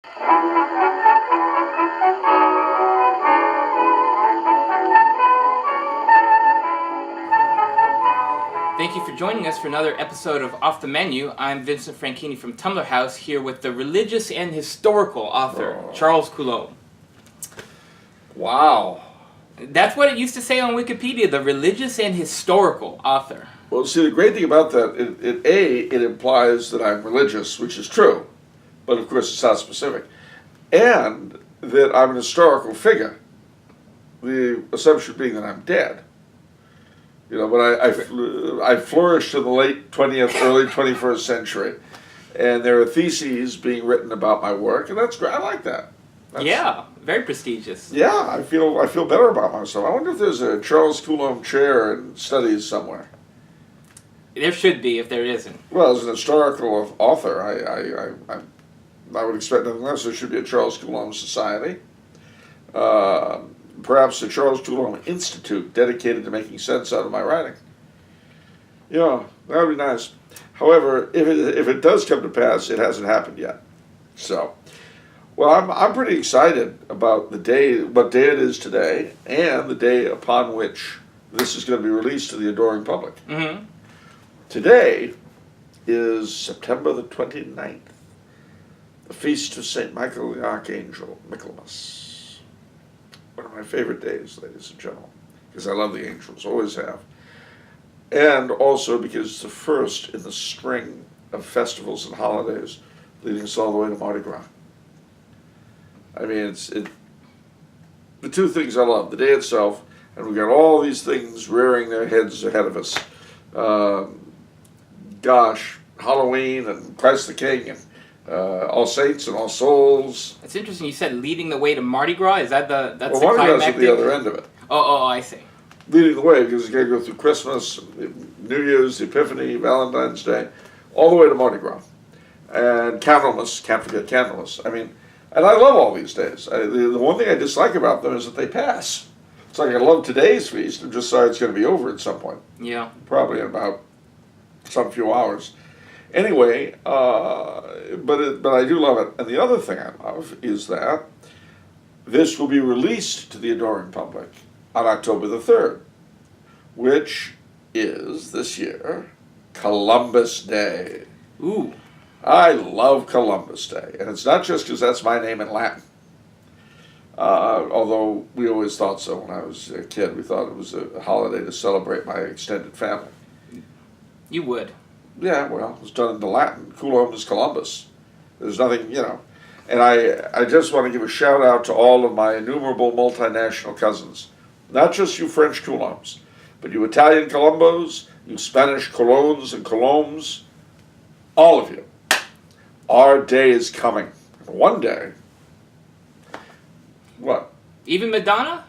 Thank you for joining us for another episode of Off the Menu. I'm Vincent Franchini from Tumblr House, here with the religious and historical author, Charles Coulombe. Wow. That's what it used to say on Wikipedia, the religious and historical author. Well, see, the great thing about that, it implies that I'm religious, which is true, but of course it's not specific, and that I'm an historical figure, the assumption being that I'm dead. You know, but I flourished in the late 20th, early 21st century, and there are theses being written about my work, and that's great. I like that. Yeah, very prestigious. Yeah, I feel better about myself. I wonder if there's a Charles Coulombe chair in studies somewhere. There should be, if there isn't. Well, as an historical author, I would expect nothing less. There should be a Charles Coulombe Society. Perhaps the Charles Coulombe Institute dedicated to making sense out of my writing. Yeah, that would be nice. However, if it does come to pass, it hasn't happened yet. So, well, I'm pretty excited about the day, what day it is today, and the day upon which this is going to be released to the adoring public. Mm-hmm. Today is September the 29th, the feast of St. Michael the Archangel, Michaelmas. One of my favorite days, ladies and gentlemen, because I love the angels, always have. And also because it's the first in the string of festivals and holidays leading us all the way to Mardi Gras. I mean, the two things I love, the day itself, and we've got all these things rearing their heads ahead of us. Halloween and Christ the King and All Saints and All Souls. It's interesting you said leading the way to Mardi Gras. Is that that's well, the Mardi Gras climactic? is at the other end of it. Oh, I see. Leading the way, because you got to go through Christmas, New Year's, the Epiphany, Valentine's Day, all the way to Mardi Gras. And Candlemas, can't forget Candlemas. I mean, and I love all these days. The one thing I dislike about them is that they pass. It's like I love today's feast, I'm just sorry it's going to be over at some point. Yeah. Probably in about some few hours. Anyway, but I do love it. And the other thing I love is that this will be released to the adoring public on October the 3rd, which is, this year, Columbus Day. Ooh. I love Columbus Day. And it's not just because that's my name in Latin. Although we always thought so when I was a kid. We thought it was a holiday to celebrate my extended family. You would. Yeah, well, it was done into Latin. Coulombe is Columbus. There's nothing, you know. And I just want to give a shout out to all of my innumerable multinational cousins. Not just you French Coulombes, but you Italian Colombos, you Spanish Colognes and Colombes, all of you. Our day is coming. One day. What? Even Madonna?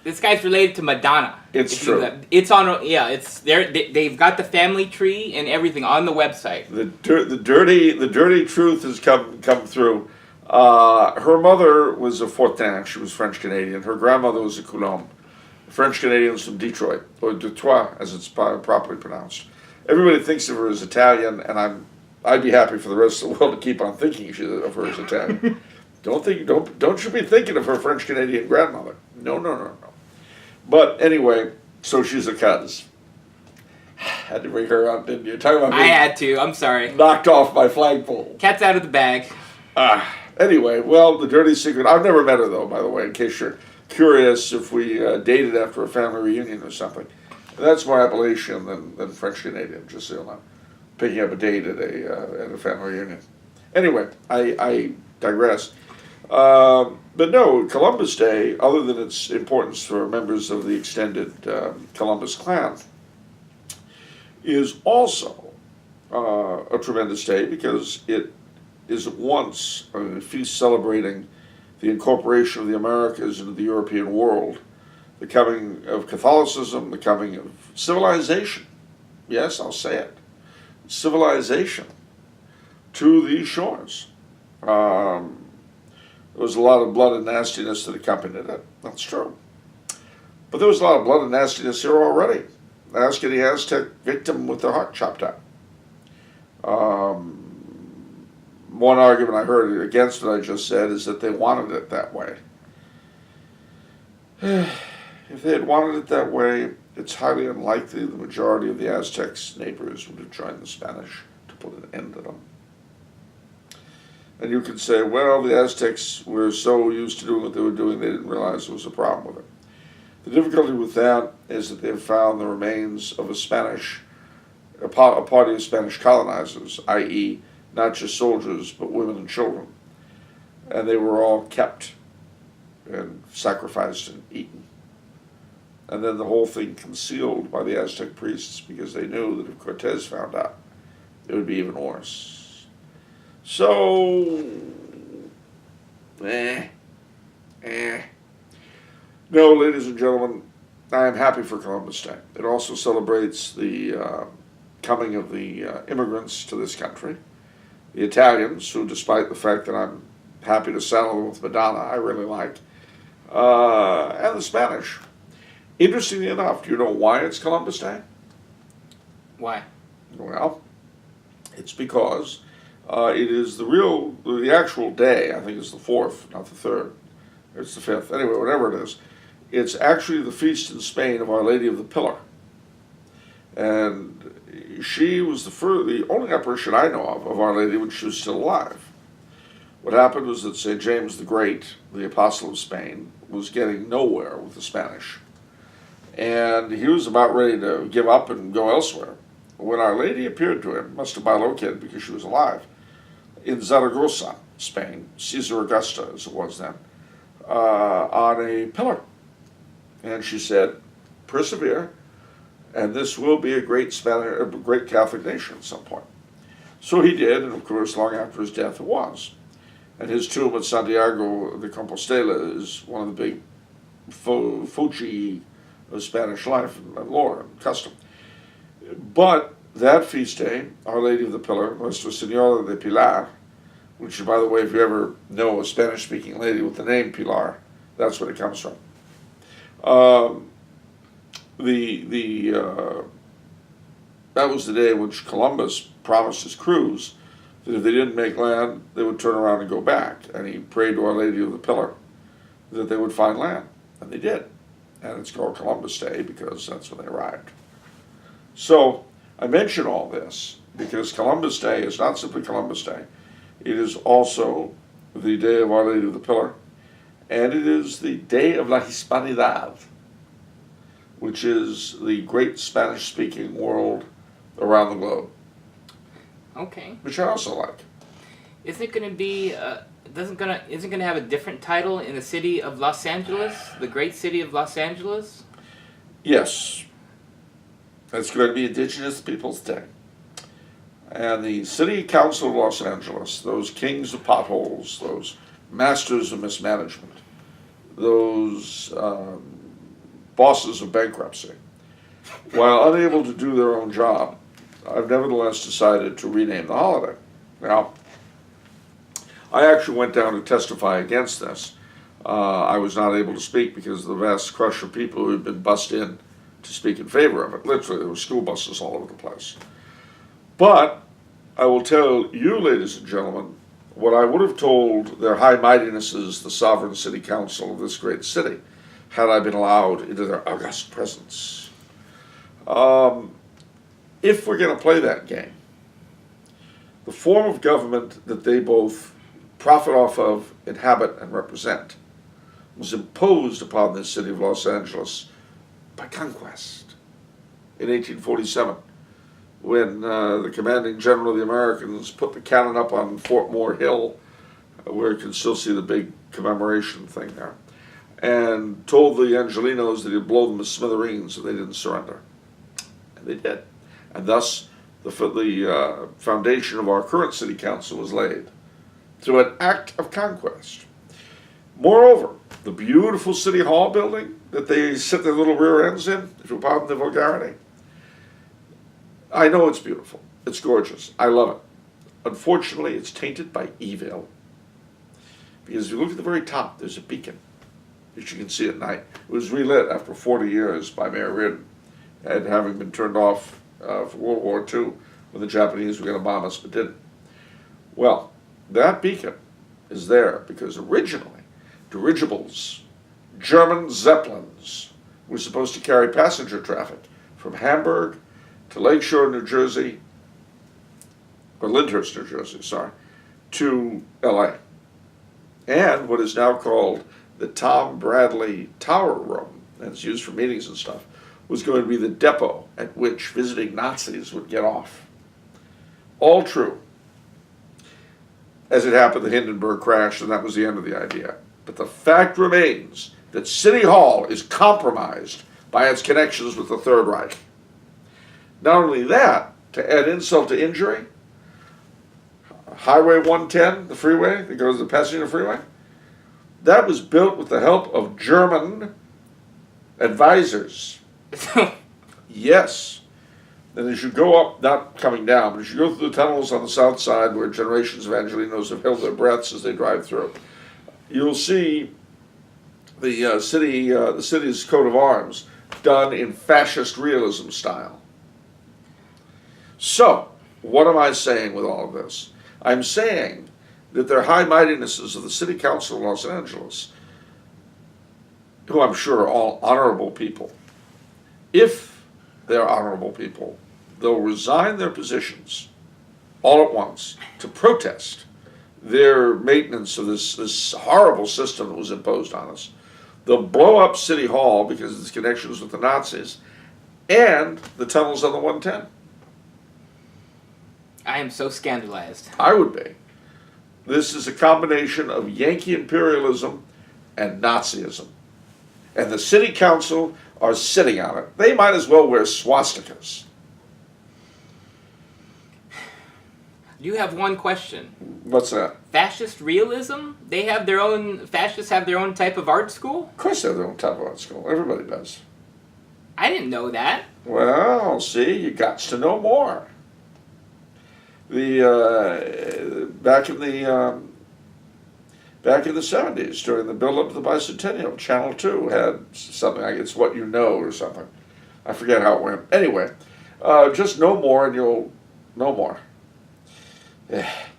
This guy's related to Madonna. It's true. It's on. Yeah, it's there. They've got the family tree and everything on the website. The dirty truth has come through. Her mother was a Fortin. She was French Canadian. Her grandmother was a Coulombe. French Canadians from Detroit, or Detroit, as it's properly pronounced. Everybody thinks of her as Italian, and I'd be happy for the rest of the world to keep on thinking of her as Italian. Don't you be thinking of her French Canadian grandmother. No. But anyway, so she's a cuz. Had to bring her up, didn't you? Talking about I had to. I'm sorry. Knocked off my flagpole. Cat's out of the bag. Anyway, well, the dirty secret. I've never met her, though, by the way, in case you're curious if we dated after a family reunion or something. And that's more Appalachian than French Canadian, just so you know. Picking up a date at a family reunion. Anyway, I digress. But no, Columbus Day, other than its importance for members of the extended Columbus clan, is also a tremendous day because it is at once a feast celebrating the incorporation of the Americas into the European world, the coming of Catholicism, the coming of civilization. Yes, I'll say it. Civilization to these shores. There was a lot of blood and nastiness that accompanied it. That's true. But there was a lot of blood and nastiness here already. Ask any Aztec victim with their heart chopped out. one argument I heard against what I just said is that they wanted it that way. If they had wanted it that way, it's highly unlikely the majority of the Aztecs' neighbors would have joined the Spanish to put an end to them. And you could say, well, the Aztecs were so used to doing what they were doing, they didn't realize there was a problem with it. The difficulty with that is that they've found the remains of a party of Spanish colonizers, i.e., not just soldiers, but women and children. And they were all kept and sacrificed and eaten. And then the whole thing concealed by the Aztec priests because they knew that if Cortez found out, it would be even worse. So, No, ladies and gentlemen, I am happy for Columbus Day. It also celebrates the coming of the immigrants to this country. The Italians, who despite the fact that I'm happy to saddle them with Madonna, I really like, and the Spanish. Interestingly enough, do you know why it's Columbus Day? Why? Well, it's because it is the actual day, I think it's the 4th, not the 3rd. It's the 5th. Anyway, whatever it is. It's actually the feast in Spain of Our Lady of the Pillar. And she was the only apparition I know of Our Lady when she was still alive. What happened was that St. James the Great, the Apostle of Spain, was getting nowhere with the Spanish. And he was about ready to give up and go elsewhere. When Our Lady appeared to him, must have bilocated because she was alive, in Zaragoza, Spain, Caesar Augusta as it was then, on a pillar. And she said, persevere, and this will be a great Catholic nation at some point. So he did, and of course, long after his death, it was. And his tomb at Santiago de Compostela is one of the big foci of Spanish life and lore and custom. But that feast day, Our Lady of the Pillar, Nuestra Señora de Pilar, which, by the way, if you ever know a Spanish-speaking lady with the name Pilar, that's where it comes from. That was the day in which Columbus promised his crews that if they didn't make land, they would turn around and go back. And he prayed to Our Lady of the Pillar that they would find land. And they did. And it's called Columbus Day because that's when they arrived. So I mention all this because Columbus Day is not simply Columbus Day. It is also the day of Our Lady of the Pillar. And it is the Day of la Hispanidad, which is the great Spanish-speaking world around the globe. Okay. Which I also like. Isn't it going to be? Isn't going to have a different title in the city of Los Angeles, the great city of Los Angeles? Yes. It's going to be Indigenous Peoples Day. And the City Council of Los Angeles, those kings of potholes, those masters of mismanagement, those bosses of bankruptcy, while unable to do their own job, I've nevertheless decided to rename the holiday. Now, I actually went down to testify against this. I was not able to speak because of the vast crush of people who had been bussed in to speak in favor of it. Literally, there were school buses all over the place. But I will tell you, ladies and gentlemen, what I would have told their high mightinesses, the sovereign city council of this great city, had I been allowed into their august presence. If we're going to play that game, the form of government that they both profit off of, inhabit, and represent was imposed upon this city of Los Angeles by conquest in 1847, when the commanding general of the Americans put the cannon up on Fort Moore Hill, where you can still see the big commemoration thing there, and told the Angelinos that he'd blow them to smithereens if they didn't surrender. And they did. And thus, the foundation of our current city council was laid through an act of conquest. Moreover, the beautiful city hall building that they sit their little rear ends in, if you pardon the vulgarity, I know it's beautiful. It's gorgeous. I love it. Unfortunately, it's tainted by evil. Because if you look at the very top, there's a beacon that you can see at night. It was relit after 40 years by Mayor Reardon, and having been turned off for World War II when the Japanese were going to bomb us, but didn't. Well, That beacon is there because originally dirigibles, German Zeppelins, were supposed to carry passenger traffic from Hamburg to Lakeshore, New Jersey, or Lyndhurst, New Jersey, sorry, to LA. And what is now called the Tom Bradley Tower Room, and it's used for meetings and stuff, was going to be the depot at which visiting Nazis would get off. All true. As it happened, the Hindenburg crashed, and that was the end of the idea. But the fact remains that City Hall is compromised by its connections with the Third Reich. Not only that, to add insult to injury, Highway 110, the freeway that goes to the passenger freeway, that was built with the help of German advisors. Yes. And as you go up, not coming down, but as you go through the tunnels on the south side where generations of Angelinos have held their breaths as they drive through, you'll see the city's coat of arms done in fascist realism style. So, what am I saying with all of this? I'm saying that they're high mightinesses of the City Council of Los Angeles, who I'm sure are all honorable people. If they're honorable people, they'll resign their positions all at once to protest their maintenance of this horrible system that was imposed on us. They'll blow up City Hall because of its connections with the Nazis and the tunnels on the 110. I am so scandalized. I would be. This is a combination of Yankee imperialism and Nazism. And the City Council are sitting on it. They might as well wear swastikas. You have one question. What's that? Fascist realism? Fascists have their own type of art school? Of course they have their own type of art school. Everybody does. I didn't know that. Well, see, you got to know more. Back in the 70s, during the build-up to the bicentennial, Channel 2 had something like It's What You Know or something. I forget how it went. Anyway, just know more and you'll know more.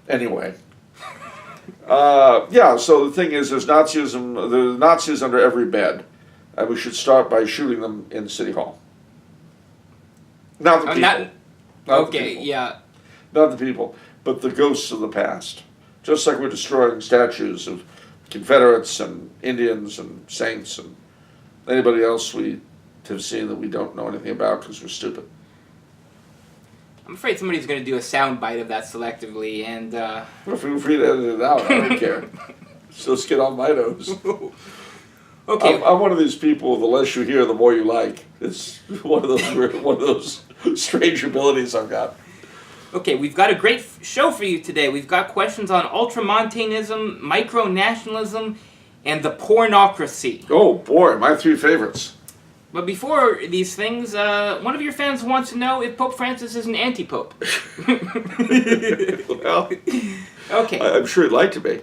Anyway. Yeah, so the thing is, there's Nazis under every bed, and we should start by shooting them in City Hall. Not the people. Not the people. Yeah. Not the people, but the ghosts of the past. Just like we're destroying statues of Confederates and Indians and saints and anybody else we have seen that we don't know anything about because we're stupid. I'm afraid somebody's going to do a soundbite of that selectively, and Well, feel free to edit it out. I don't care. So let's get on my nose. Okay. I'm one of these people. The less you hear, the more you like. It's one of those strange abilities I've got. Okay, we've got a great show for you today. We've got questions on Ultramontanism, Micronationalism, and the Pornocracy. Oh boy, my three favorites. But before these things, one of your fans wants to know if Pope Francis is an antipope. Well, Okay. I'm sure he'd like to be.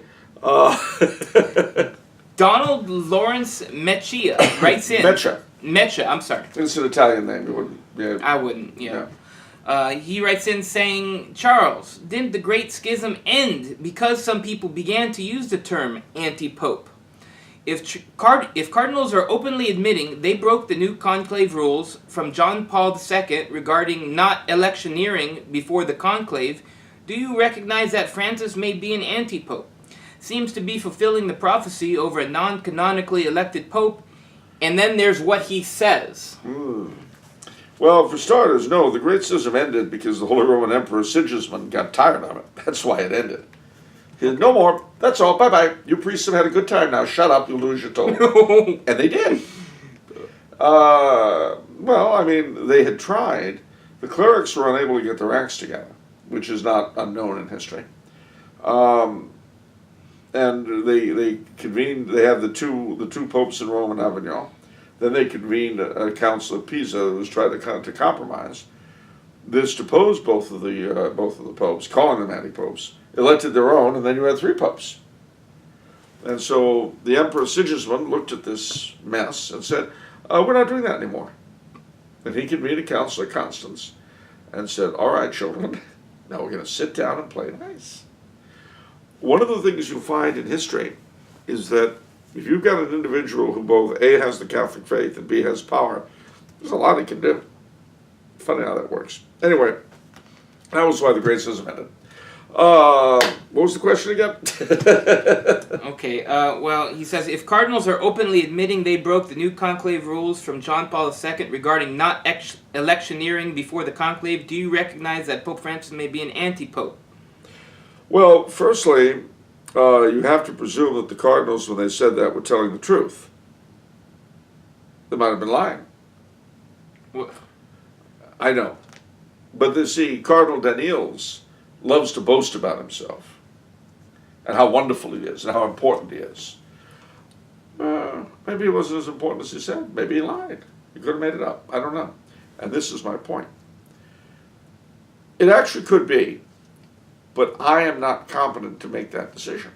Donald Lawrence Meccia writes in. Meccia, I'm sorry. It's an Italian name. It wouldn't. Yeah. I wouldn't, yeah. He writes in saying, Charles, didn't the Great Schism end because some people began to use the term anti-pope? If cardinals are openly admitting they broke the new conclave rules from John Paul II regarding not electioneering before the conclave, do you recognize that Francis may be an anti-pope? Seems to be fulfilling the prophecy over a non-canonically elected pope, and then there's what he says. Well, for starters, no, the Great Schism ended because the Holy Roman Emperor Sigismund got tired of it. That's why it ended. He said, no more, that's all, bye-bye. You priests have had a good time now, shut up, you'll do as you're told. And they did. Well, I mean, they had tried. The clerics were unable to get their acts together, which is not unknown in history. And they convened, they had the two popes in Rome and Avignon. Then they convened a council of Pisa that was trying to compromise. This deposed both of the popes, calling them anti-popes, elected their own, and then you had three popes. And so the Emperor Sigismund looked at this mess and said, we're not doing that anymore. And he convened a council at Constance and said, all right, children, now we're going to sit down and play nice. one of the things you find in history is that if you've got an individual who both A, has the Catholic faith, and B, has power, there's a lot he can do. Funny how that works. Anyway, that was why the Great Schism ended. What was the question again? Okay, well, he says, if cardinals are openly admitting they broke the new conclave rules from John Paul II regarding not electioneering before the conclave, do you recognize that Pope Francis may be an antipope? Well, firstly, you have to presume that the cardinals, when they said that, were telling the truth. They might have been lying. What? I know. But see, Cardinal Daniels loves to boast about himself and how wonderful he is and how important he is. Maybe he wasn't as important as he said. Maybe he lied. He could have made it up. I don't know. And this is my point. It actually could be, but I am not competent to make that decision.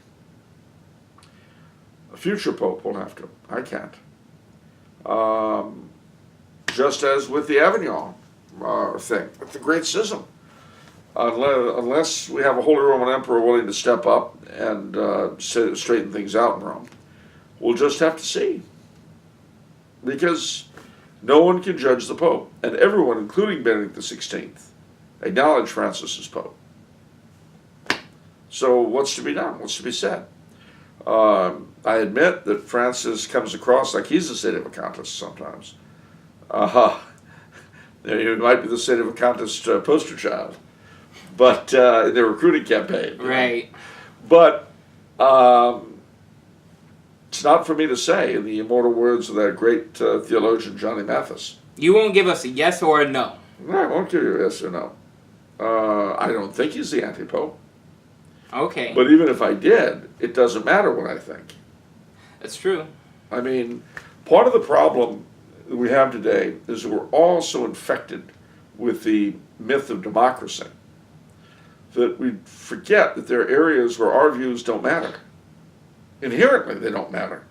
A future pope will have to. I can't. Just as with the Avignon thing, with the Great Schism. Unless we have a Holy Roman Emperor willing to step up and straighten things out in Rome, we'll just have to see. Because no one can judge the Pope. And everyone, including Benedict XVI, acknowledged Francis as Pope. So what's to be done? What's to be said? I admit that Francis comes across like he's the sedevacantist sometimes. He might be the sedevacantist poster child, but in their recruiting campaign. Right. But it's not for me to say, in the immortal words of that great theologian Johnny Mathis. You won't give us a yes or a no. No, I won't give you a yes or no. I don't think he's the anti-pope. Okay. But even if I did, it doesn't matter what I think. That's true. I mean, part of the problem that we have today is that we're all so infected with the myth of democracy that we forget that there are areas where our views don't matter. Inherently, they don't matter.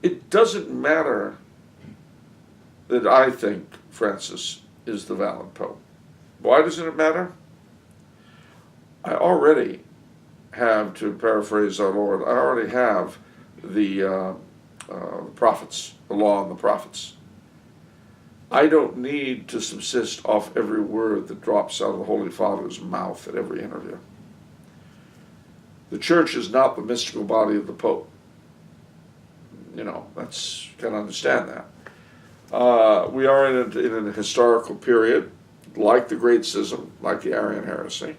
It doesn't matter that I think Francis is the valid pope. Why doesn't it matter? I already have, to paraphrase our Lord, I already have the prophets, the law and the prophets. I don't need to subsist off every word that drops out of the Holy Father's mouth at every interview. The church is not the mystical body of the Pope. You know, that's, you can understand that. We are in a historical period, like the Great Schism, like the Arian heresy,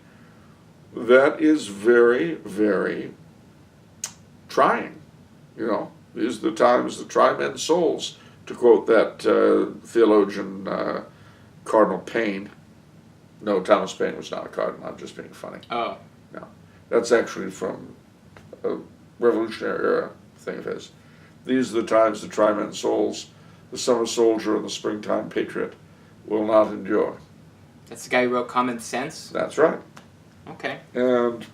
that is very, very trying. You know, these are the times that try men's souls, to quote that theologian Cardinal Payne. No, Thomas Paine was not a cardinal, I'm just being funny. Oh. No, that's actually from a Revolutionary era thing of his. These are the times that try men's souls. The summer soldier and the springtime patriot will not endure. That's the guy who wrote Common Sense? That's right. Okay. And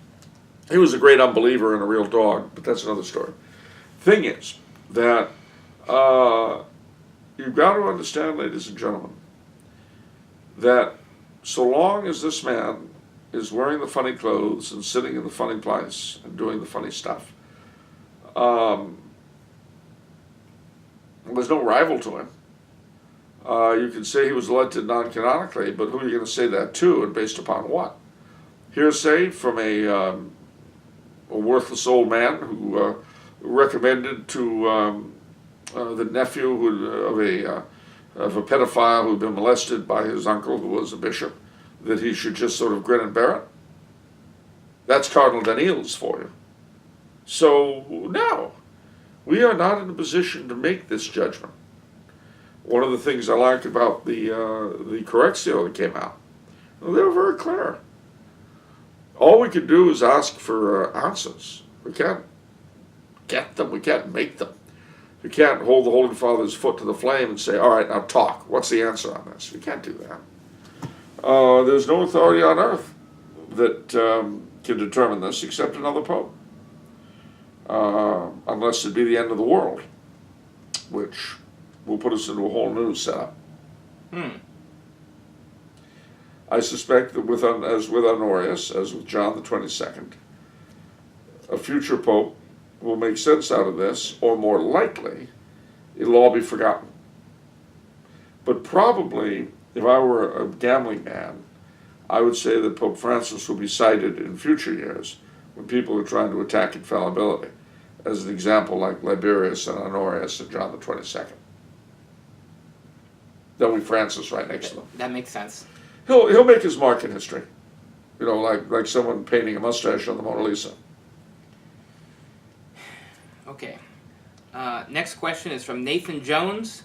he was a great unbeliever and a real dog, but that's another story. Thing is that you've got to understand, ladies and gentlemen, that so long as this man is wearing the funny clothes and sitting in the funny place and doing the funny stuff, there's no rival to him. You can say he was elected non-canonically, but who are you going to say that to, and based upon what? Hearsay from a worthless old man who recommended to the nephew of a pedophile who had been molested by his uncle, who was a bishop, that he should just sort of grin and bear it. That's Cardinal Daniels for you. So, no, we are not in a position to make this judgment. One of the things I liked about the Correctio that came out, well, they were very clear. All we can do is ask for answers. We can't get them. We can't make them. We can't hold the Holy Father's foot to the flame and say, all right, now talk. What's the answer on this? We can't do that. There's no authority on earth that can determine this except another pope. Unless it be the end of the world, which will put us into a whole new setup. I suspect that as with Honorius, as with John the 22nd, a future pope will make sense out of this, or more likely, it'll all be forgotten. But probably, if I were a gambling man, I would say that Pope Francis will be cited in future years when people are trying to attack infallibility, as an example like Liberius and Honorius and John the 22nd. There'll be Francis right next to them. That makes sense. He'll make his mark in history. You know, like someone painting a mustache on the Mona Lisa. Okay. Next question is from Nathan Jones.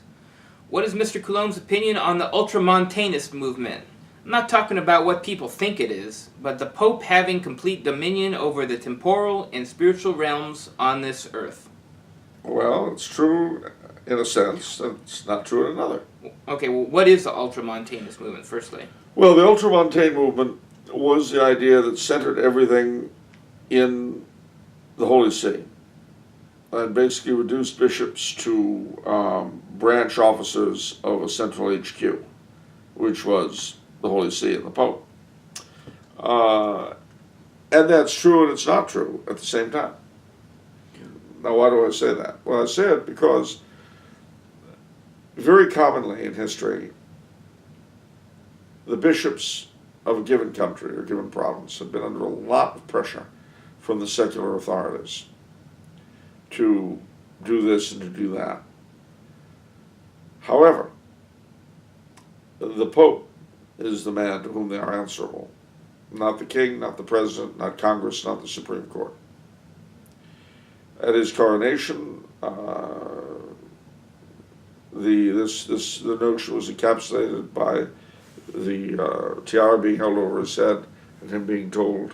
What is Mr. Coulombe's opinion on the Ultramontanist movement? I'm not talking about what people think it is, but the Pope having complete dominion over the temporal and spiritual realms on this earth. Well, it's true in a sense, it's not true in another. Okay, well, what is the Ultramontanist movement, firstly? Well, the Ultramontane movement was the idea that centered everything in the Holy See, and basically reduced bishops to branch officers of a central HQ, which was the Holy See and the Pope. And that's true and it's not true at the same time. Now, why do I say that? Well, I say it because very commonly in history, the bishops of a given country or given province have been under a lot of pressure from the secular authorities to do this and to do that. However, the Pope is the man to whom they are answerable. Not the king, not the president, not Congress, not the Supreme Court. At his coronation, the notion was encapsulated by the tiara being held over his head and him being told,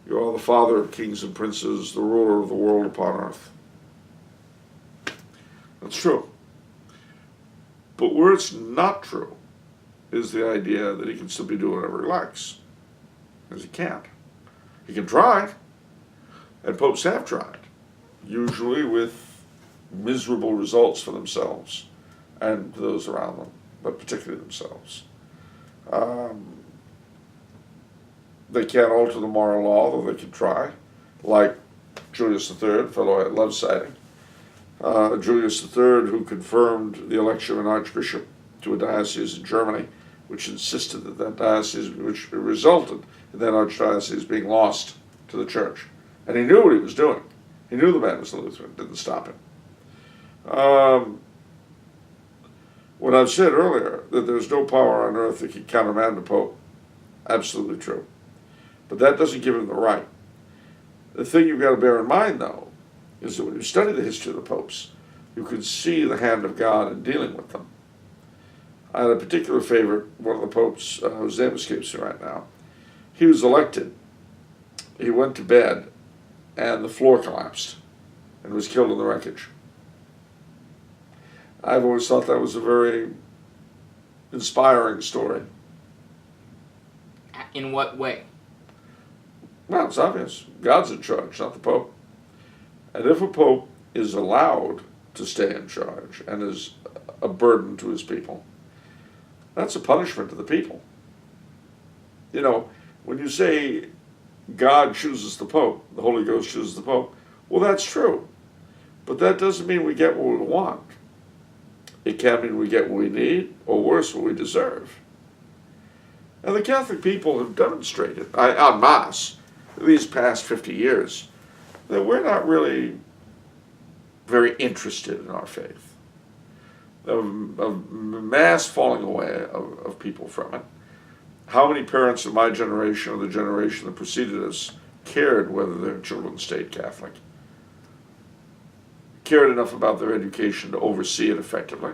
"You are the father of kings and princes, the ruler of the world upon earth." That's true. But where it's not true is the idea that he can simply do whatever he likes. Because he can't. He can try, and popes have tried, usually with miserable results for themselves and those around them, but particularly themselves. They can't alter the moral law, though they can try, like Julius III, fellow I love citing. Julius III, who confirmed the election of an archbishop to a diocese in Germany, which insisted that diocese, which resulted in that archdiocese being lost to the church. And he knew what he was doing. He knew the man was a Lutheran, didn't stop him. When I've said earlier that there's no power on earth that can countermand the Pope, absolutely true. But that doesn't give him the right. The thing you've got to bear in mind, though, is that when you study the history of the popes, you can see the hand of God in dealing with them. I had a particular favorite, one of the popes, whose name escapes me right now. He was elected. He went to bed, and the floor collapsed, and was killed in the wreckage. I've always thought that was a very inspiring story. In what way? Well, it's obvious. God's in charge, not the Pope. And if a Pope is allowed to stay in charge and is a burden to his people, that's a punishment to the people. You know, when you say God chooses the Pope, the Holy Ghost chooses the Pope, well, that's true. But that doesn't mean we get what we want. It can mean we get what we need, or worse, what we deserve. And the Catholic people have demonstrated, en masse, these past 50 years, that we're not really very interested in our faith. A mass falling away of people from it. How many parents of my generation or the generation that preceded us cared whether their children stayed Catholic? Cared enough about their education to oversee it effectively?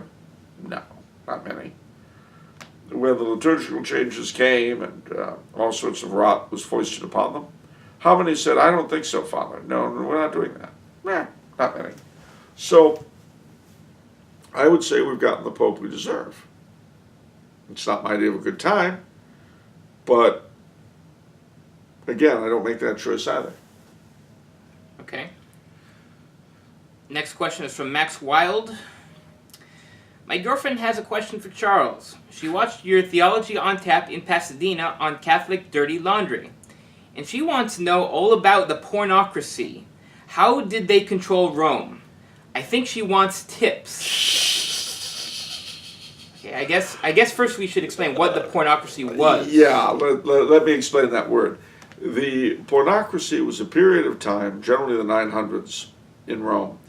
No, not many. When the liturgical changes came and all sorts of rot was foisted upon them, how many said, "I don't think so, Father"? No, we're not doing that. Nah, not many. So, I would say we've gotten the Pope we deserve. It's not my idea of a good time, but again, I don't make that choice either. Okay. Next question is from Max Wild. My girlfriend has a question for Charles. She watched your Theology on Tap in Pasadena on Catholic Dirty Laundry. And she wants to know all about the pornocracy. How did they control Rome? I think she wants tips. Okay, I guess first we should explain what the pornocracy was. Yeah, let me explain that word. The pornocracy was a period of time, generally the 900s in Rome,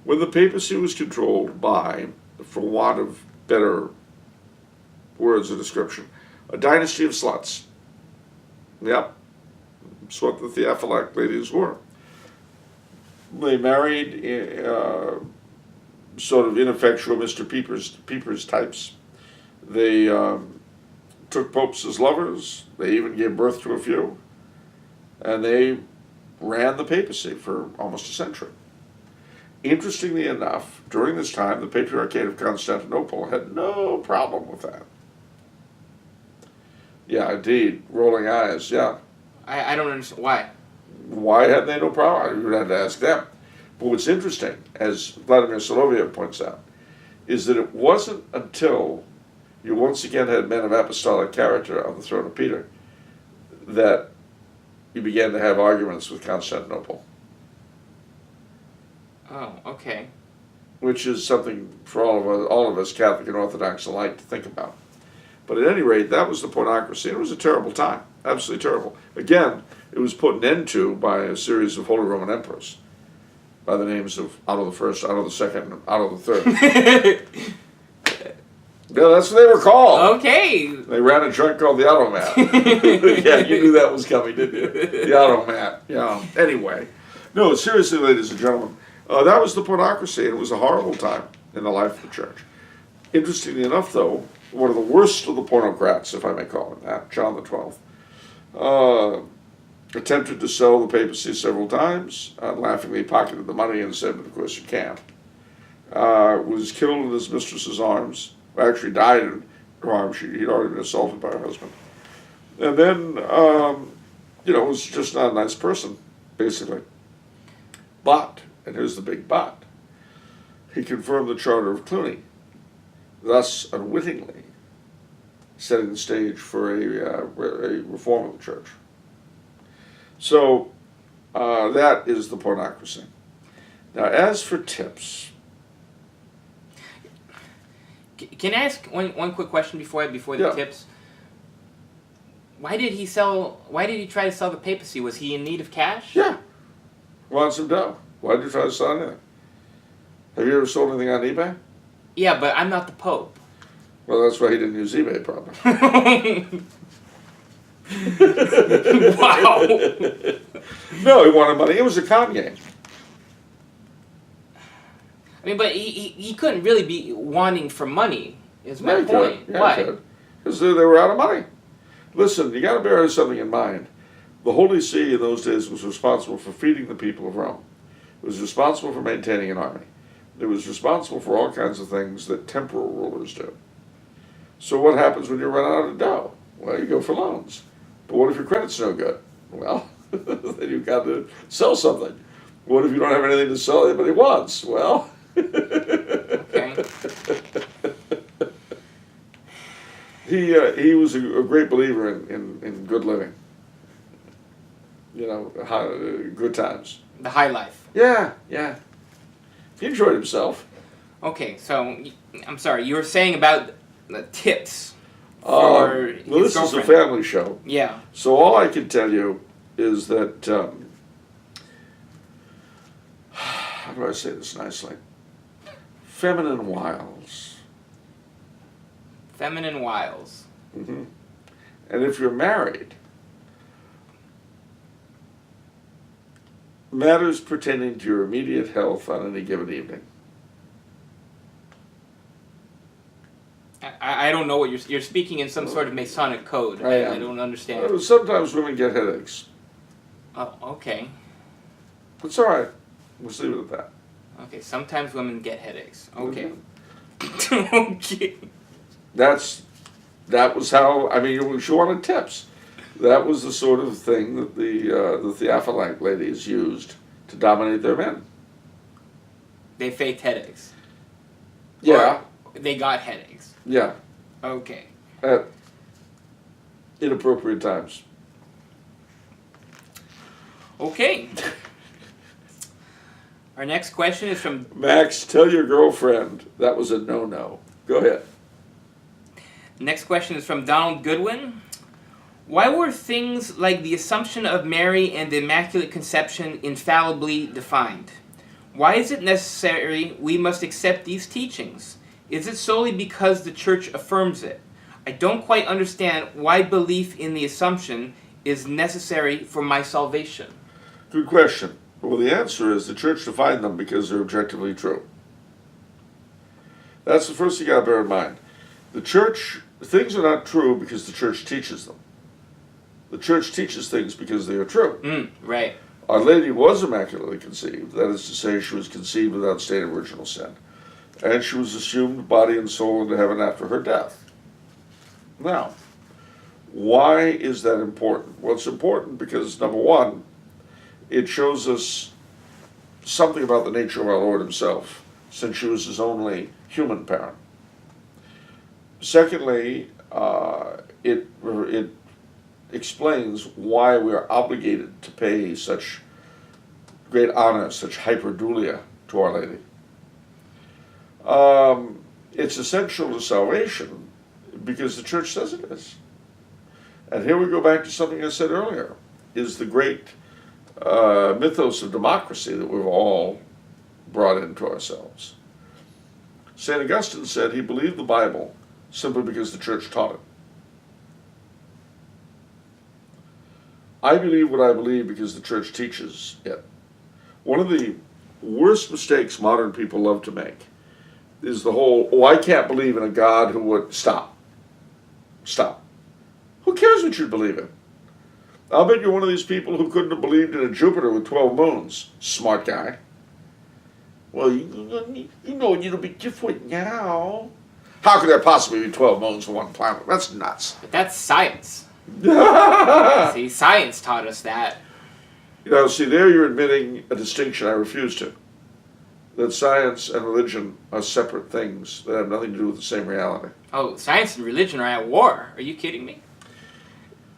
when the papacy was controlled by, for want of better words or description, a dynasty of sluts. Yep, that's what the Theophylactic ladies were. They married sort of ineffectual Mr. Peepers types. They took popes as lovers. They even gave birth to a few. And they ran the papacy for almost a century. Interestingly enough, during this time, the Patriarchate of Constantinople had no problem with that. Yeah, indeed. Rolling eyes, yeah. I don't understand. Why? Why had they no problem? You would have to ask them. But what's interesting, as Vladimir Soloviev points out, is that it wasn't until you once again had men of apostolic character on the throne of Peter that you began to have arguments with Constantinople. Oh, okay. Which is something for all of us Catholic and Orthodox alike to think about. But at any rate, that was the pornocracy. It was a terrible time. Absolutely terrible. Again, it was put an end to by a series of Holy Roman emperors by the names of Otto the First, Otto the Second, and Otto the Third. Yeah, that's what they were called. Okay. They ran a joint called the Automat. Yeah, you knew that was coming, didn't you? The Automat. Yeah. Anyway. No, seriously, ladies and gentlemen, that was the pornocracy, and it was a horrible time in the life of the church. Interestingly enough, though, one of the worst of the pornocrats, if I may call him that, John XII, attempted to sell the papacy several times, laughingly pocketed the money and said, but of course you can't. Was killed in his mistress's arms. Actually died in her arms. He'd already been assaulted by her husband. And then, was just not a nice person, basically. But, and here's the big but, he confirmed the Charter of Cluny, thus unwittingly setting the stage for a reform of the church. So, that is the pornocracy. Now, as for tips... Can I ask one quick question before the tips? Why did he try to sell the papacy? Was he in need of cash? Yeah. Wants some dough. Why did you try to sell anything? Have you ever sold anything on eBay? Yeah, but I'm not the Pope. Well, that's why he didn't use eBay, probably. Wow. No, he wanted money. It was a con game. I mean, but he couldn't really be wanting for money, is my point. Yeah, why? he could. Because they were out of money. Listen, you got to bear something in mind. The Holy See in those days was responsible for feeding the people of Rome. It was responsible for maintaining an army. It was responsible for all kinds of things that temporal rulers do. So what happens when you run out of dough? Well, you go for loans. But what if your credit's no good? Well, then you've got to sell something. What if you don't have anything to sell anybody wants? Well... Okay. He was a great believer in good living. Good times. The high life. Yeah. He enjoyed himself. Okay, so I'm sorry. You were saying about the tips for his this girlfriend. is a family show. Yeah. So all I can tell you is that how do I say this nicely? Feminine wiles. Feminine wiles. Mm-hmm. And if you're married, matters pertaining to your immediate health on any given evening. I don't know what you're speaking in some sort of Masonic code. I don't understand. Sometimes women get headaches. Oh, okay. It's all right. We'll leave it at that. Okay, sometimes women get headaches. Okay. Mm-hmm. Okay. That was how, she wanted tips. That was the sort of thing that the Theophylactic ladies used to dominate their men. They faked headaches. Yeah. They got headaches. Yeah, Okay. at inappropriate times. Okay. Our next question is from Max, tell your girlfriend that was a no-no. Go ahead. Next question is from Donald Goodwin. Why were things like the Assumption of Mary and the Immaculate Conception infallibly defined? Why is it necessary we must accept these teachings? Is it solely because the Church affirms it? I don't quite understand why belief in the Assumption is necessary for my salvation. Good question. Well, the answer is the Church defined them because they're objectively true. That's the first thing you got to bear in mind. The Church, things are not true because the Church teaches them. The Church teaches things because they are true. Right. Our Lady was immaculately conceived. That is to say, she was conceived without stain of original sin. And she was assumed body and soul into heaven after her death. Now, why is that important? Well, it's important because, number one, it shows us something about the nature of our Lord himself, since she was his only human parent. Secondly, it explains why we are obligated to pay such great honor, such hyperdulia to Our Lady. It's essential to salvation because the Church says it is. And here we go back to something I said earlier, is the great mythos of democracy that we've all brought into ourselves. St. Augustine said he believed the Bible simply because the Church taught it. I believe what I believe because the Church teaches it. One of the worst mistakes modern people love to make is the whole, oh, I can't believe in a God who would... Stop. Who cares what you believe in? I'll bet you're one of these people who couldn't have believed in a Jupiter with 12 moons. Smart guy. Well, you know it'll be different now. How could there possibly be 12 moons for one planet? That's nuts. But that's science. See, science taught us that. You know, see, there you're admitting a distinction I refuse to. That science and religion are separate things that have nothing to do with the same reality. Oh, science and religion are at war. Are you kidding me?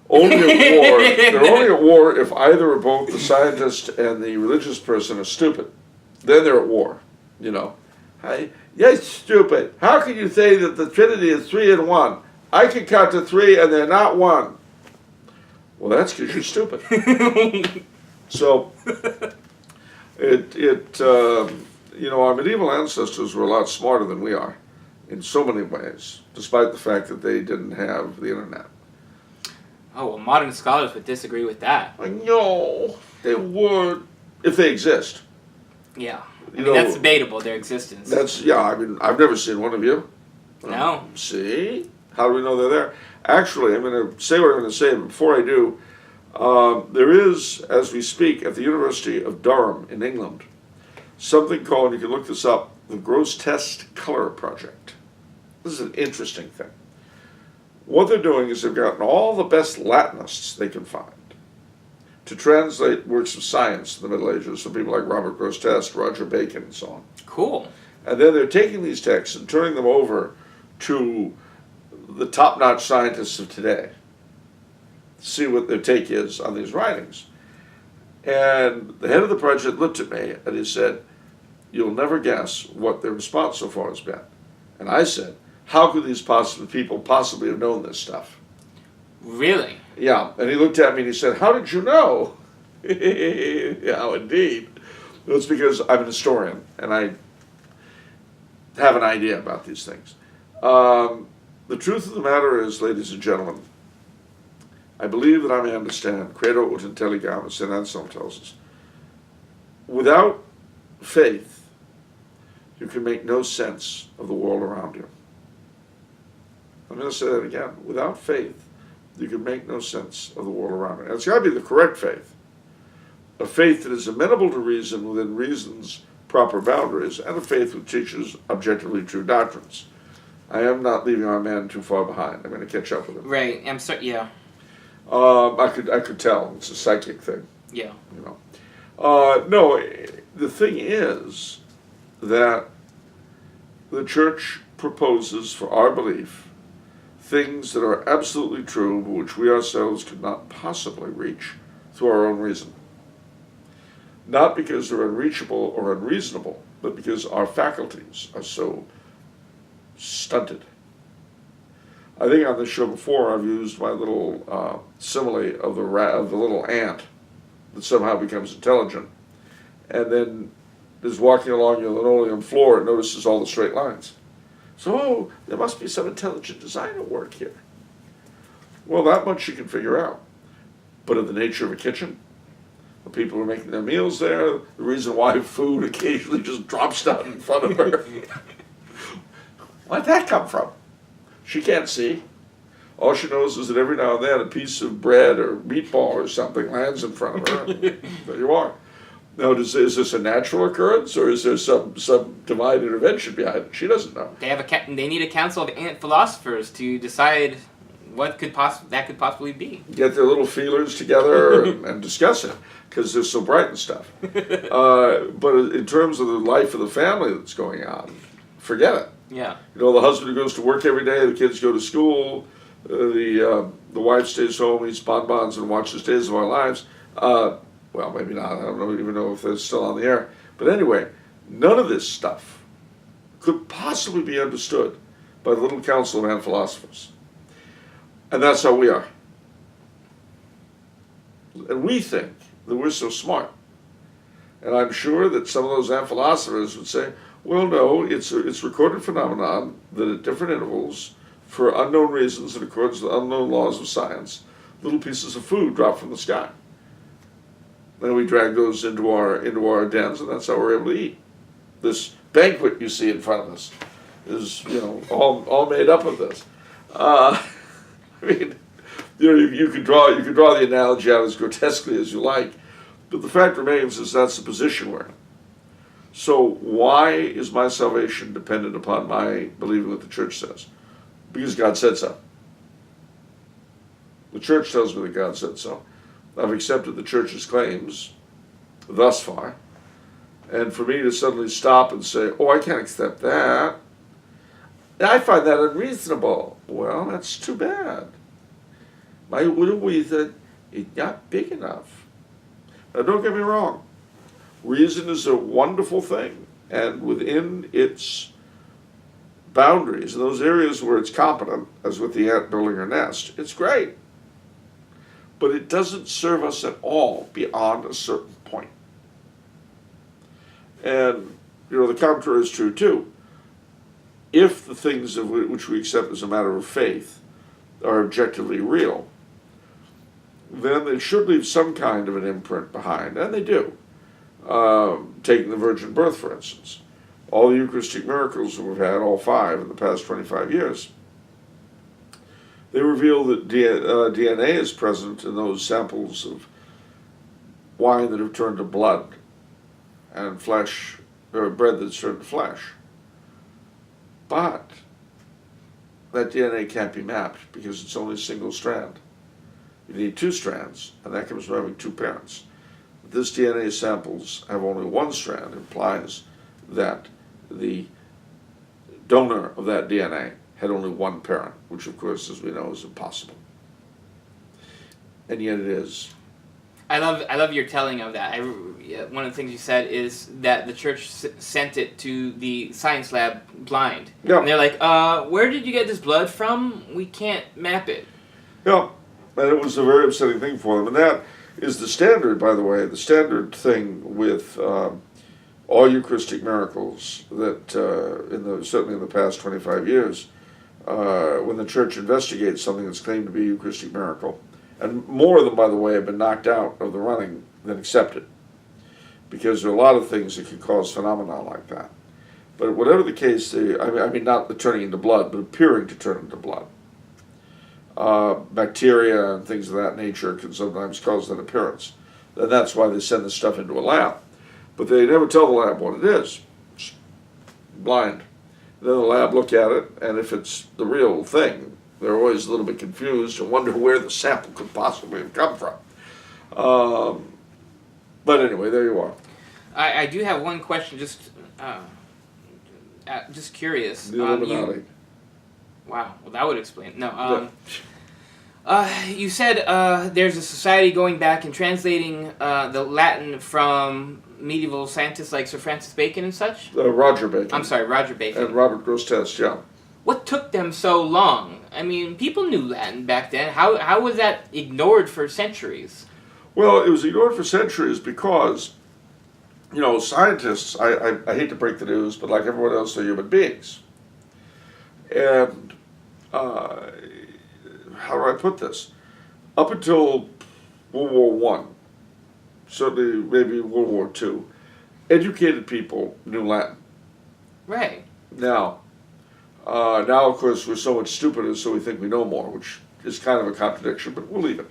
Only at war. They're only at war if either or both the scientist and the religious person are stupid. Then they're at war, you know. You're stupid. How can you say that the Trinity is 3 in 1? I can count to 3 and they're not 1. Well, that's because you're stupid. So, you know, our medieval ancestors were a lot smarter than we are in so many ways, despite the fact that they didn't have the internet. Oh, well, modern scholars would disagree with that. I know, they would, if they exist. Yeah. I You mean, know, that's debatable, their existence. I mean, I've never seen one of you. No. See? How do we know they're there? Actually, I'm going to say what I'm going to say, but before I do, there is, as we speak, at the University of Durham in England, something called, you can look this up, the Gross Test Color Project. This is an interesting thing. What they're doing is they've gotten all the best Latinists they can find to translate works of science in the Middle Ages, so people like Robert Grosseteste, Roger Bacon, and so on. Cool. And then they're taking these texts and turning them over to the top-notch scientists of today to see what their take is on these writings. And the head of the project looked at me and he said, "You'll never guess what their response so far has been." And I said, "How could these people possibly have known this stuff?" Really? Yeah, and he looked at me and he said, "How did you know?" Yeah, indeed. It's because I'm an historian and I have an idea about these things. The truth of the matter is, ladies and gentlemen, I believe that I may understand, credo ut intelligam, as St. Anselm tells us. Without faith, you can make no sense of the world around you. I'm going to say that again. Without faith, you can make no sense of the world around you. And it's got to be the correct faith. A faith that is amenable to reason within reason's proper boundaries, and a faith which teaches objectively true doctrines. I am not leaving our man too far behind. I'm going to catch up with him. Right. I'm sorry. Yeah. I could tell. It's a psychic thing. Yeah. You know. No, the thing is that the Church proposes for our belief things that are absolutely true, but which we ourselves could not possibly reach through our own reason. Not because they're unreachable or unreasonable, but because our faculties are so stunted. I think on this show before I've used my little simile of the little ant that somehow becomes intelligent, and then is walking along your linoleum floor and notices all the straight lines. So, oh, there must be some intelligent design at work here. Well, that much you can figure out. But of the nature of a kitchen, the people who are making their meals there, the reason why food occasionally just drops down in front of her. Where'd that come from? She can't see. All she knows is that every now and then a piece of bread or meatball or something lands in front of her. There you are. Now, is this a natural occurrence, or is there some divine intervention behind it? She doesn't know. They need a council of ant philosophers to decide what could possibly be. Get their little feelers together and discuss it, because they're so bright and stuff. But in terms of the life of the family that's going on, forget it. Yeah. You know, the husband who goes to work every day, the kids go to school, the wife stays home, eats bonbons, and watches Days of Our Lives. Well, maybe not. I don't even know if they're still on the air. But anyway, none of this stuff could possibly be understood by the little council of ant philosophers. And that's how we are. And we think that we're so smart. And I'm sure that some of those ant philosophers would say, well, no, it's recorded phenomenon that at different intervals, for unknown reasons in accordance with unknown laws of science, little pieces of food drop from the sky. Then we drag those into our dens, and that's how we're able to eat. This banquet you see in front of us is, all made up of this. I mean, you could draw the analogy out as grotesquely as you like, but the fact remains is that's the position we're in. So why is my salvation dependent upon my believing what the church says? Because God said so. The church tells me that God said so. I've accepted the church's claims thus far, and for me to suddenly stop and say, oh, I can't accept that, I find that unreasonable. Well, that's too bad. My little reason is not big enough. Now, don't get me wrong. Reason is a wonderful thing, and within its boundaries, in those areas where it's competent, as with the ant building her nest, it's great. But it doesn't serve us at all beyond a certain point. And, the contrary is true too. If the things of which we accept as a matter of faith are objectively real, then they should leave some kind of an imprint behind, and they do. Taking the virgin birth, for instance. All the Eucharistic miracles that we've had, all 5 in the past 25 years, they reveal that DNA is present in those samples of wine that have turned to blood and flesh, or bread that's turned to flesh. But that DNA can't be mapped because it's only a single strand. You need 2 strands, and that comes from having 2 parents. This DNA samples have only 1 strand, implies that the donor of that DNA had only 1 parent, which of course, as we know, is impossible. And yet it is. I love your telling of that. One of the things you said is that the church sent it to the science lab blind. Yeah. And they're like, where did you get this blood from? We can't map it. Yeah, and it was a very upsetting thing for them. And that is the standard, by the way, the standard thing with all Eucharistic miracles that, certainly in the past 25 years, when the church investigates something that's claimed to be a Eucharistic miracle, and more of them, by the way, have been knocked out of the running than accepted, because there are a lot of things that can cause phenomena like that. But whatever the case, I mean not the turning into blood, but appearing to turn into blood. Bacteria and things of that nature can sometimes cause that appearance. And that's why they send this stuff into a lab. But they never tell the lab what it is. It's blind. Then the lab look at it, and if it's the real thing, they're always a little bit confused and wonder where the sample could possibly have come from. But anyway, there you are. I do have one question, just just curious. The Illuminati. Wow. Well, that would explain it. No. You said there's a society going back and translating the Latin from medieval scientists like Sir Francis Bacon and such? Roger Bacon. I'm sorry, Roger Bacon. And Robert Grosseteste, yeah. What took them so long? I mean, people knew Latin back then. How was that ignored for centuries? Well, it was ignored for centuries because, you know, scientists, I hate to break the news, but like everyone else, they're human beings. And how do I put this? Up until World War I, certainly maybe World War II, educated people knew Latin. Right. Now, of course, we're so much stupider, so we think we know more, which is kind of a contradiction, but we'll leave it.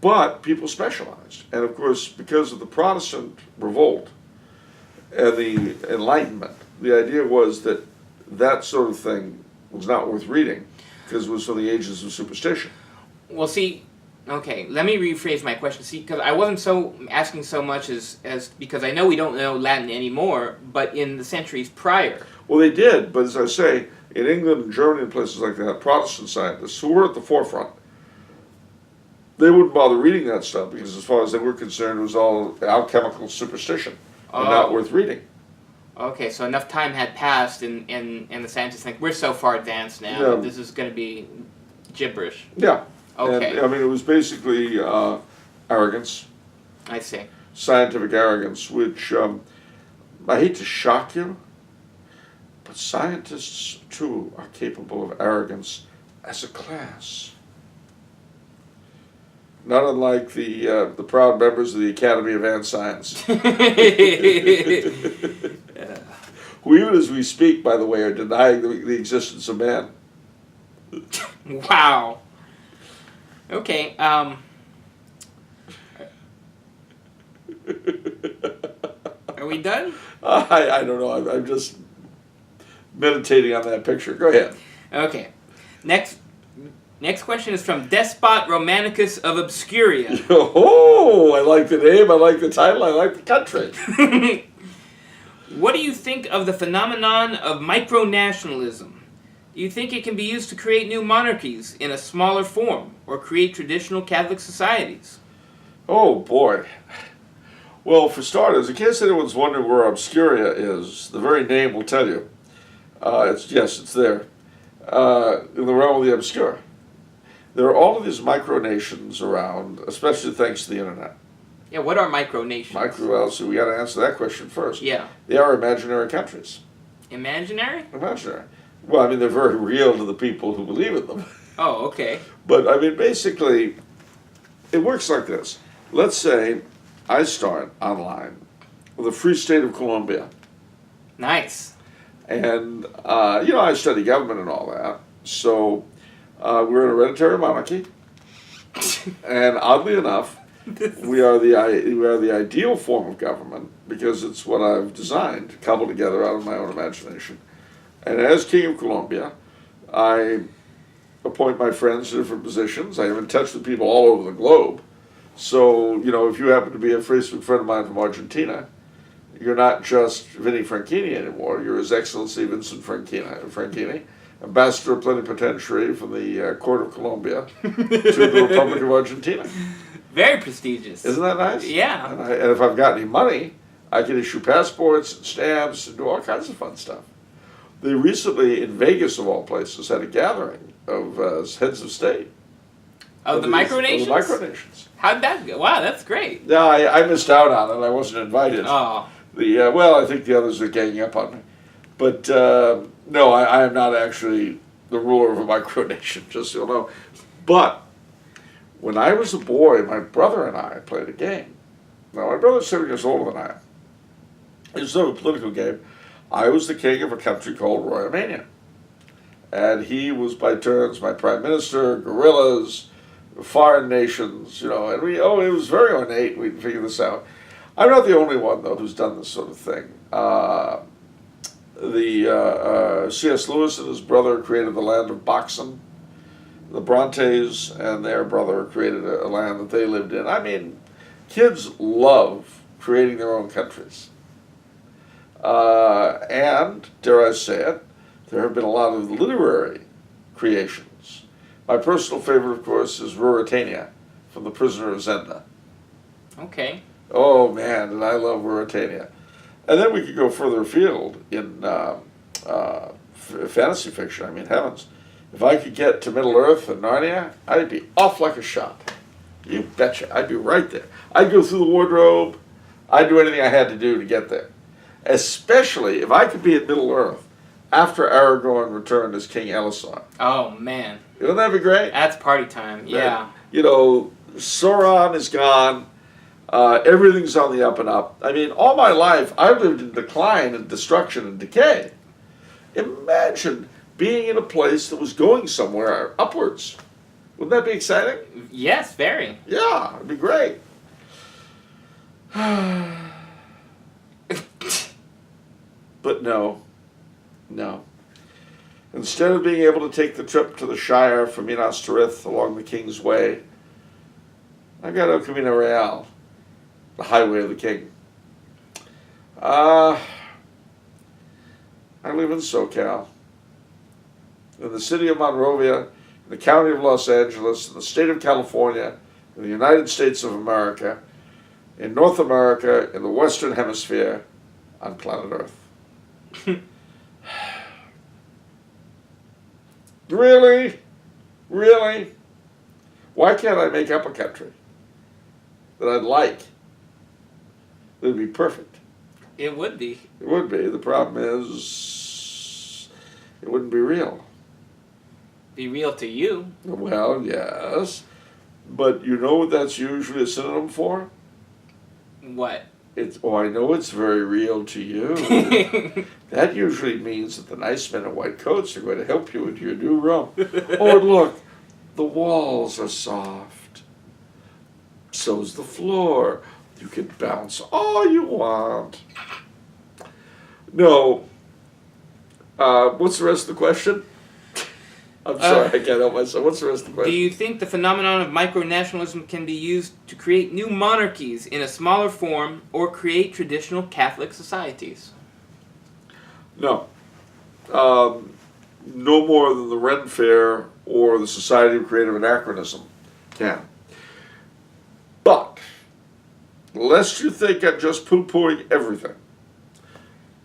But people specialized. And of course, because of the Protestant revolt and the Enlightenment, the idea was that that sort of thing was not worth reading because it was from the ages of superstition. Well, see, okay, let me rephrase my question. See, because I wasn't asking so much as because I know we don't know Latin anymore, but in the centuries prior. Well, they did, but as I say, in England and Germany and places like that, Protestant scientists who were at the forefront, they wouldn't bother reading that stuff because as far as they were concerned, it was all alchemical superstition and not worth reading. Okay, so enough time had passed and the scientists think, we're so far advanced now, Yeah. that this is going to be gibberish. Yeah. Okay. And, I mean, it was basically arrogance, I see. scientific arrogance, which I hate to shock you, but scientists, too, are capable of arrogance as a class. Not unlike the proud members of the Academy of Ant Science. Who, even as we speak, by the way, are denying the existence of man. Wow. Okay, Are we done? I don't know. I'm just meditating on that picture. Go ahead. Okay. Next question is from Despot Romanicus of Obscuria. Oh, I like the name, I like the title, I like the country. What do you think of the phenomenon of micronationalism? Do you think it can be used to create new monarchies in a smaller form, or create traditional Catholic societies? Oh, boy. Well, for starters, in case anyone's wondering where Obscuria is, the very name will tell you. It's there. In the realm of the obscure. There are all of these micronations around, especially thanks to the internet. Yeah, what are micronations? Well, so we got to answer that question first. Yeah. They are imaginary countries. Imaginary? Imaginary. Well, I mean, they're very real to the people who believe in them. Oh, okay. But, I mean, basically, it works like this. Let's say I start online with the Free State of Colombia. Nice. And, I study government and all that. So, we're an hereditary monarchy. And oddly enough, we are the ideal form of government because it's what I've designed, cobbled together out of my own imagination. And as King of Colombia, I appoint my friends to different positions. I am in touch with people all over the globe. So, if you happen to be a Facebook friend of mine from Argentina, you're not just Vinnie Franchini anymore. You're His Excellency Vincent Franchini, Ambassador Plenipotentiary from the Court of Colombia to the Republic of Argentina. Very prestigious. Isn't that nice? Yeah. And if I've got any money, I can issue passports and stamps and do all kinds of fun stuff. They recently, in Vegas of all places, had a gathering of heads of state. Of the micronations? Of the micronations. How'd that go? Wow, that's great. Yeah, I missed out on it. I wasn't invited. Oh. I think the others are ganging up on me. But, no, I am not actually the ruler of a micronation, just so you know. But when I was a boy, my brother and I played a game. Now, my brother's 7 years older than I am. It was sort of a political game. I was the king of a country called Royalmania. And he was, by turns, my prime minister, guerrillas, foreign nations, and it was very ornate. We'd figure this out. I'm not the only one, though, who's done this sort of thing. C.S. Lewis and his brother created the land of Boxen. The Brontes and their brother created a land that they lived in. I mean, kids love creating their own countries. And, dare I say it, there have been a lot of literary creations. My personal favorite, of course, is Ruritania from The Prisoner of Zenda. Okay. Oh, man, and I love Ruritania. And then we could go further afield in fantasy fiction. I mean, heavens. If I could get to Middle-earth and Narnia, I'd be off like a shot. You betcha. I'd be right there. I'd go through the wardrobe. I'd do anything I had to do to get there. Especially if I could be at Middle-earth after Aragorn returned as King Elisar. Oh, man. Wouldn't that be great? That's party time. Yeah. And, you know, Sauron is gone. Everything's on the up and up. I mean, all my life, I've lived in decline and destruction and decay. Imagine being in a place that was going somewhere upwards. Wouldn't that be exciting? Yes, very. Yeah, it'd be great. But no. Instead of being able to take the trip to the Shire from Minas Tirith along the King's Way, I got El Camino Real, the highway of the King. I live in SoCal, in the city of Monrovia, in the county of Los Angeles, in the state of California, in the United States of America, in North America, in the Western Hemisphere, on planet Earth. Really? Really? Why can't I make up a country that I'd like? It would be perfect. It would be. It would be. The problem is, it wouldn't be real. Be real to you. Well, yes. But you know what that's usually a synonym for? What? I know it's very real to you. That usually means that the nice men in white coats are going to help you into your new room. Oh, and look, the walls are soft. So's the floor. You can bounce all you want. No. What's the rest of the question? I'm sorry, I can't help myself. What's the rest of the question? Do you think the phenomenon of micronationalism can be used to create new monarchies in a smaller form or create traditional Catholic societies? No. No more than the Ren Fair or the Society of Creative Anachronism can. But, lest you think I'm just poo-pooing everything,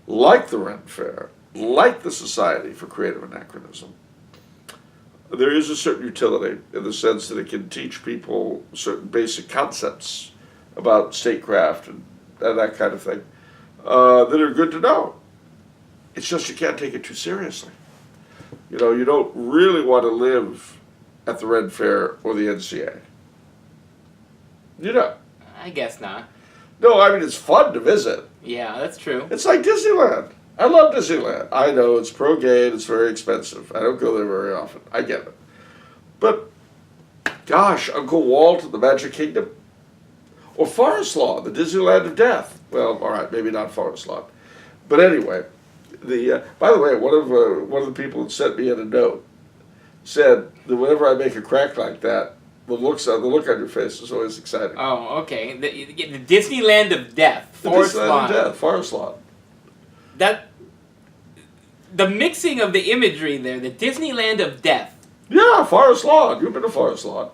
like the Ren Fair, like the Society for Creative Anachronism, there is a certain utility in the sense that it can teach people certain basic concepts about statecraft and that kind of thing that are good to know. It's just you can't take it too seriously. You know, you don't really want to live at the Ren Fair or the NCA. You know. I guess not. No, I mean, it's fun to visit. Yeah, that's true. It's like Disneyland. I love Disneyland. I know it's pro-gay and it's very expensive. I don't go there very often. I get it. But, gosh, Uncle Walt and the Magic Kingdom. Or Forest Lawn, the Disneyland of Death. Well, all right, maybe not Forest Lawn. But anyway, by the way, one of the people that sent me in a note said that whenever I make a crack like that, the look on your face is always exciting. Oh, okay. The Disneyland of Death. Forest Lawn. The Disneyland of Death, Forest Lawn. The mixing of the imagery there, the Disneyland of Death. Yeah, Forest Lawn. You've been to Forest Lawn.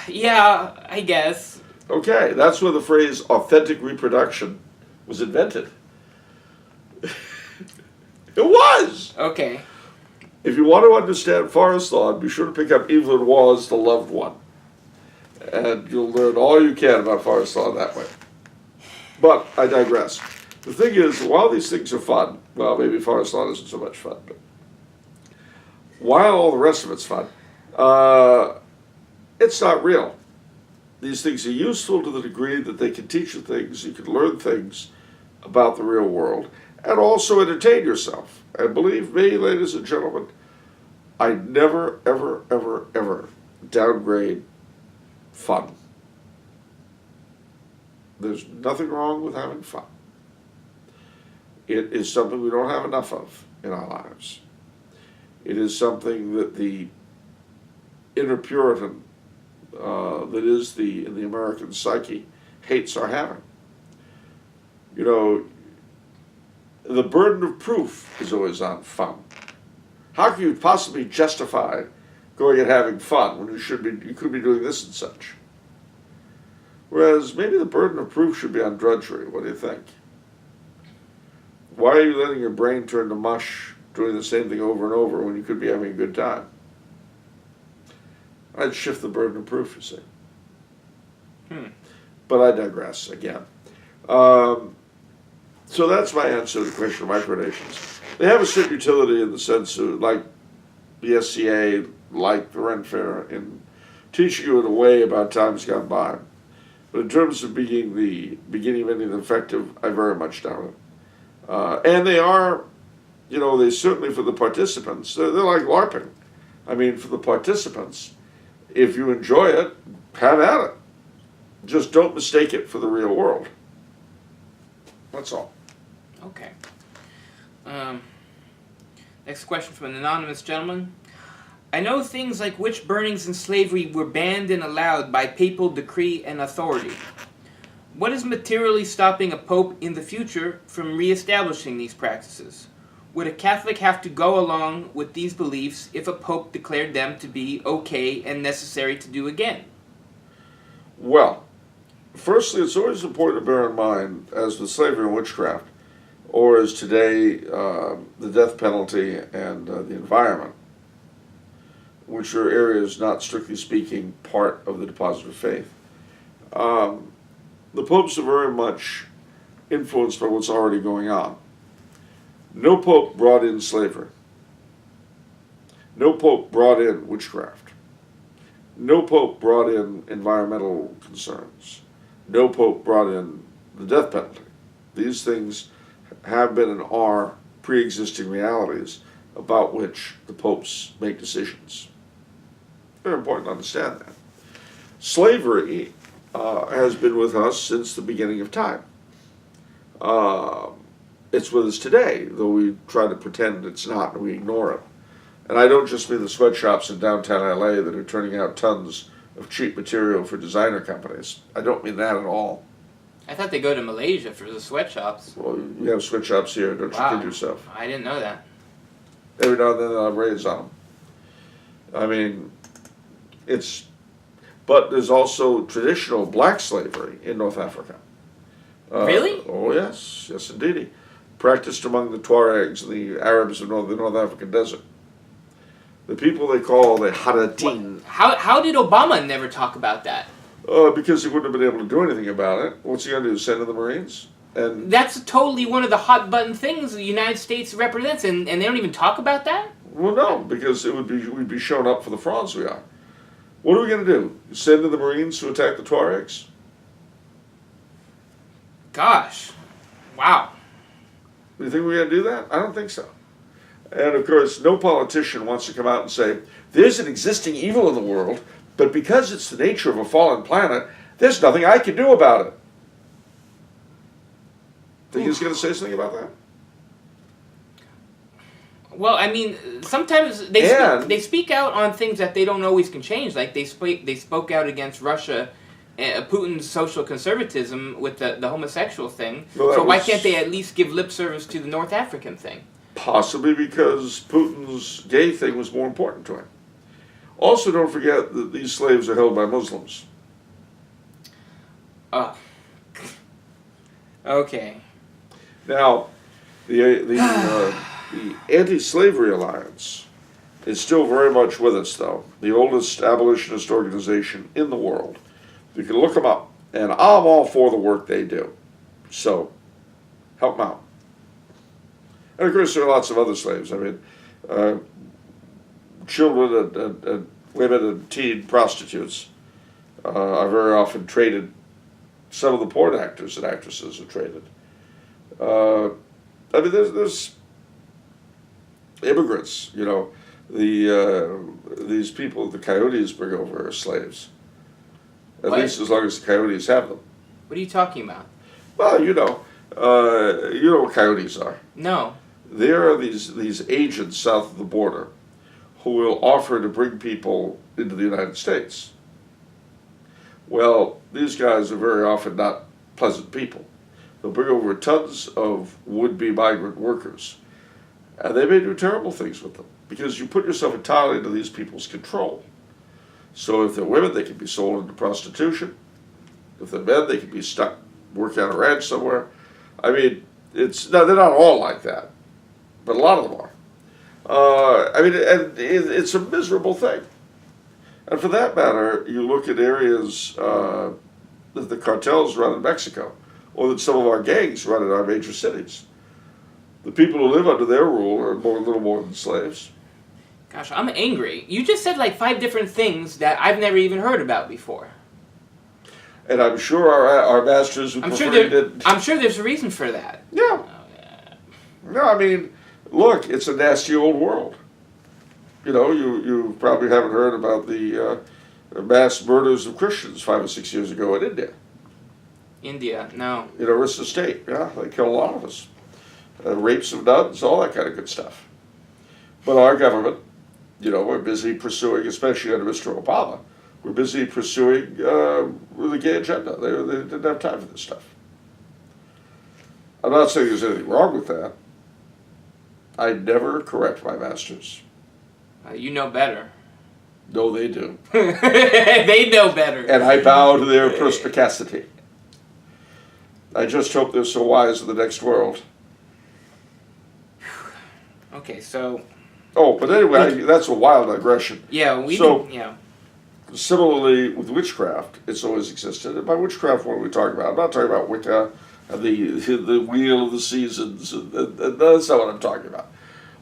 Yeah, I guess. Okay, that's where the phrase authentic reproduction was invented. It was! Okay. If you want to understand Forest Lawn, be sure to pick up Evelyn Waugh's The Loved One. And you'll learn all you can about Forest Lawn that way. But I digress. The thing is, while these things are fun, well, maybe Forest Lawn isn't so much fun, but while all the rest of it's fun, it's not real. These things are useful to the degree that they can teach you things, you can learn things about the real world, and also entertain yourself. And believe me, ladies and gentlemen, I never, ever, ever, ever downgrade fun. There's nothing wrong with having fun. It is something we don't have enough of in our lives. It is something that the inner Puritan that is in the American psyche hates our having. You know, the burden of proof is always on fun. How can you possibly justify going and having fun when you could be doing this and such? Whereas maybe the burden of proof should be on drudgery. What do you think? Why are you letting your brain turn to mush doing the same thing over and over when you could be having a good time? I'd shift the burden of proof, you see. But I digress again. So that's my answer to the question of micronations. They have a certain utility in the sense of, like the SCA, like the Ren Fair, in teaching you in a way about times gone by. But in terms of being the beginning of anything effective, I very much doubt it. And they are, they certainly, for the participants, they're like LARPing. I mean, for the participants, if you enjoy it, have at it. Just don't mistake it for the real world. That's all. Okay. Next question from an anonymous gentleman. I know things like witch burnings and slavery were banned and allowed by papal decree and authority. What is materially stopping a pope in the future from reestablishing these practices? Would a Catholic have to go along with these beliefs if a pope declared them to be okay and necessary to do again? Well, firstly, it's always important to bear in mind, as with slavery and witchcraft, or as today, the death penalty and the environment, which are areas not strictly speaking part of the deposit of faith. The popes are very much influenced by what's already going on. No pope brought in slavery. No pope brought in witchcraft. No pope brought in environmental concerns. No pope brought in the death penalty. These things have been and are pre-existing realities about which the popes make decisions. Very important to understand that. Slavery has been with us since the beginning of time. It's with us today, though we try to pretend it's not and we ignore it. And I don't just mean the sweatshops in downtown LA that are turning out tons of cheap material for designer companies. I don't mean that at all. I thought they go to Malaysia for the sweatshops. Well, we have sweatshops here, don't you kid yourself. I didn't know that. Every now and then they'll have raids on them. I mean, but there's also traditional black slavery in North Africa. Really? Oh, yes. Yes, indeed. Practiced among the Tuaregs and the Arabs of the North African desert. The people they call the Haratin. How did Obama never talk about that? Because he wouldn't have been able to do anything about it. What's he going to do, send in the Marines? And that's totally one of the hot button things the United States represents, and they don't even talk about that? Well, no, because we'd be shown up for the frauds we are. What are we going to do? Send in the Marines to attack the Tuaregs? Gosh. Wow. Do you think we're going to do that? I don't think so. And of course, no politician wants to come out and say, there's an existing evil in the world, but because it's the nature of a fallen planet, there's nothing I can do about it. Think he's going to say something about that? Well, I mean, sometimes they speak out on things that they don't always can change. Like they spoke out against Russia, Putin's social conservatism with the homosexual thing. Well, so why can't they at least give lip service to the North African thing? Possibly because Putin's gay thing was more important to him. Also, don't forget that these slaves are held by Muslims. Oh. Okay. Now, the Anti-Slavery Alliance is still very much with us, though. The oldest abolitionist organization in the world. You can look them up, and I'm all for the work they do. So, help them out. And of course, there are lots of other slaves. I mean, children and women and teen prostitutes are very often traded. Some of the porn actors and actresses are traded. I mean, there's immigrants. You know, these people the coyotes bring over are slaves. At least as long as the coyotes have them. What are you talking about? Well, you know what coyotes are. No. There are these agents south of the border who will offer to bring people into the United States. Well, these guys are very often not pleasant people. They'll bring over tons of would-be migrant workers. And they may do terrible things with them, because you put yourself entirely into these people's control. So if they're women, they can be sold into prostitution. If they're men, they can be stuck working on a ranch somewhere. I mean, they're not all like that, but a lot of them are. It's a miserable thing. And for that matter, you look at areas that the cartels run in Mexico, or that some of our gangs run in our major cities. The people who live under their rule are a little more than slaves. Gosh, I'm angry. You just said like 5 different things that I've never even heard about before. And I'm sure our masters would I'm sure there's a reason for that. Yeah. Oh, yeah. No, I mean, look, it's a nasty old world. You know, you probably haven't heard about the mass murders of Christians 5 or 6 years ago in India. India, no. In Orissa State, yeah, they killed a lot of us. Rapes of nuns, all that kind of good stuff. But our government, you know, we're busy pursuing, especially under Mr. Obama, we're busy pursuing the gay agenda. They didn't have time for this stuff. I'm not saying there's anything wrong with that. I never correct my masters. You know better. No, they do. They know better. And I bow to their perspicacity. I just hope they're so wise in the next world. Okay, so... Oh, but anyway, that's a wild digression. Yeah, Similarly, with witchcraft, it's always existed. And by witchcraft, what are we talking about? I'm not talking about Wicca and the Wheel of the Seasons. And that's not what I'm talking about.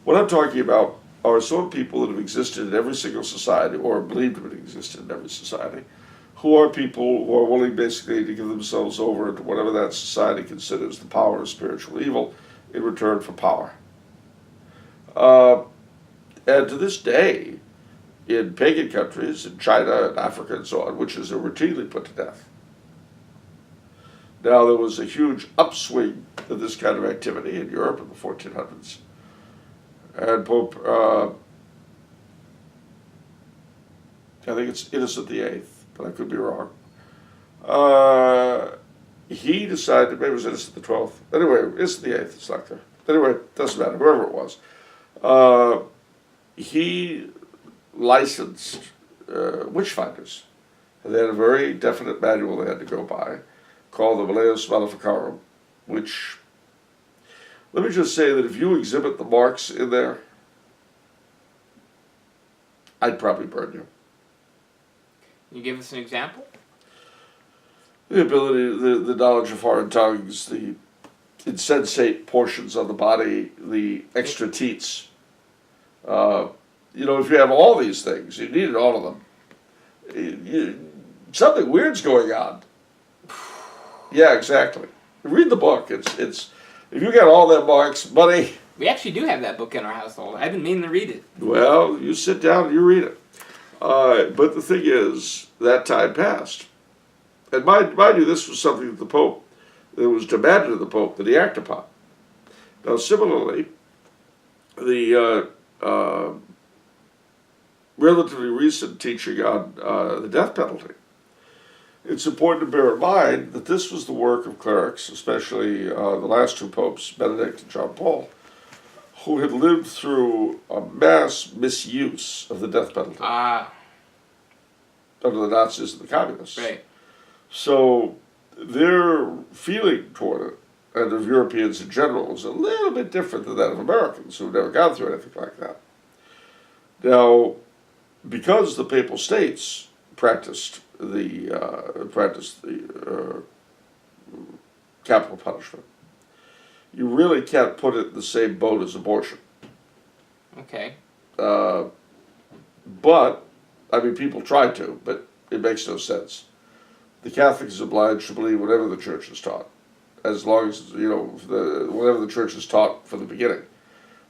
What I'm talking about are some people that have existed in every single society, or believed to have existed in every society, who are people who are willing basically to give themselves over to whatever that society considers the power of spiritual evil in return for power. And to this day, in pagan countries, in China and Africa and so on, witches are routinely put to death. Now, there was a huge upswing of this kind of activity in Europe in the 1400s. And Pope, I think it's Innocent VIII, but I could be wrong. He decided, maybe it was Innocent XII. Anyway, Innocent VIII, it's like that. Anyway, it doesn't matter, whoever it was. He licensed witch finders. And they had a very definite manual they had to go by, called the Malleus Maleficarum, which, let me just say that if you exhibit the marks in there, I'd probably burn you. Can you give us an example? The ability, the knowledge of foreign tongues, the insensate portions of the body, the extra teats. You know, if you have all these things, you needed all of them. Something weird's going on. Yeah, exactly. Read the book. It's if you got all them marks, buddy. We actually do have that book in our household. I've been meaning to read it. Well, you sit down and you read it. But the thing is, that time passed. And mind you, this was something that the Pope, that was demanded of the Pope that he act upon. Now, similarly, the relatively recent teaching on the death penalty, it's important to bear in mind that this was the work of clerics, especially the last 2 popes, Benedict and John Paul, who had lived through a mass misuse of the death penalty under the Nazis and the communists. Right. So their feeling toward it, and of Europeans in general, was a little bit different than that of Americans who've never gone through anything like that. Now, because the Papal States practiced the capital punishment, you really can't put it in the same boat as abortion. Okay. But, I mean, people try to, but it makes no sense. The Catholic is obliged to believe whatever the Church has taught, as long as, you know, whatever the Church has taught from the beginning.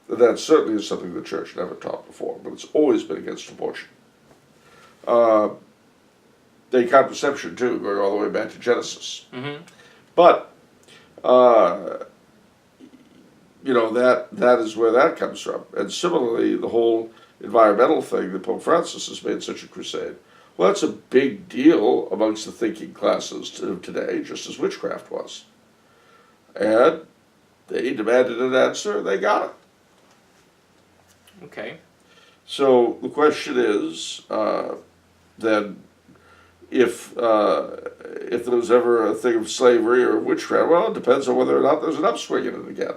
That certainly is something the Church never taught before, but it's always been against abortion. The contraception, too, going all the way back to Genesis. Mm-hmm. But, you know, that is where that comes from. And similarly, the whole environmental thing that Pope Francis has made such a crusade, well, that's a big deal amongst the thinking classes of today, just as witchcraft was. And they demanded an answer, and they got it. Okay. So the question is, then, if there was ever a thing of slavery or witchcraft, well, it depends on whether or not there's an upswing in it again.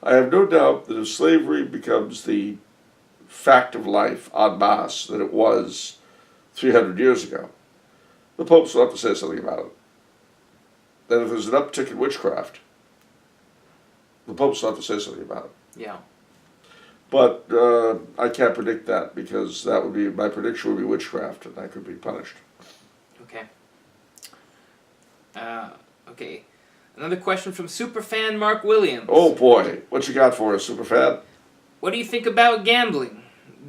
I have no doubt that if slavery becomes the fact of life en masse that it was 300 years ago, the popes will have to say something about it. Then if there's an uptick in witchcraft, the popes will have to say something about it. Yeah. But I can't predict that, because that would be, my prediction would be witchcraft, and I could be punished. Okay. Okay. Another question from superfan Mark Williams. Oh boy, what you got for us, superfan? What do you think about gambling?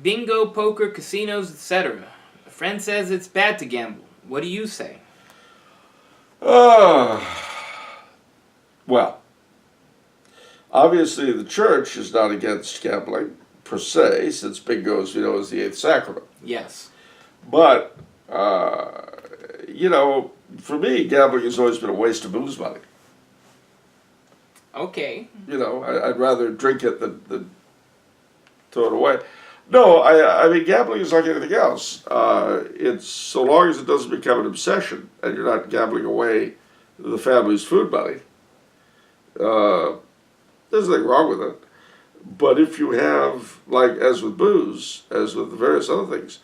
Bingo, poker, casinos, etc. A friend says it's bad to gamble. What do you say? Well, obviously the church is not against gambling per se, since bingo, as we know, is the eighth sacrament. Yes. But, you know, for me, gambling has always been a waste of booze money. Okay. You know, I'd rather drink it than throw it away. No, I mean, gambling is like anything else. It's so long as it doesn't become an obsession and you're not gambling away the family's food money, there's nothing wrong with it. But if you have, like as with booze, as with various other things,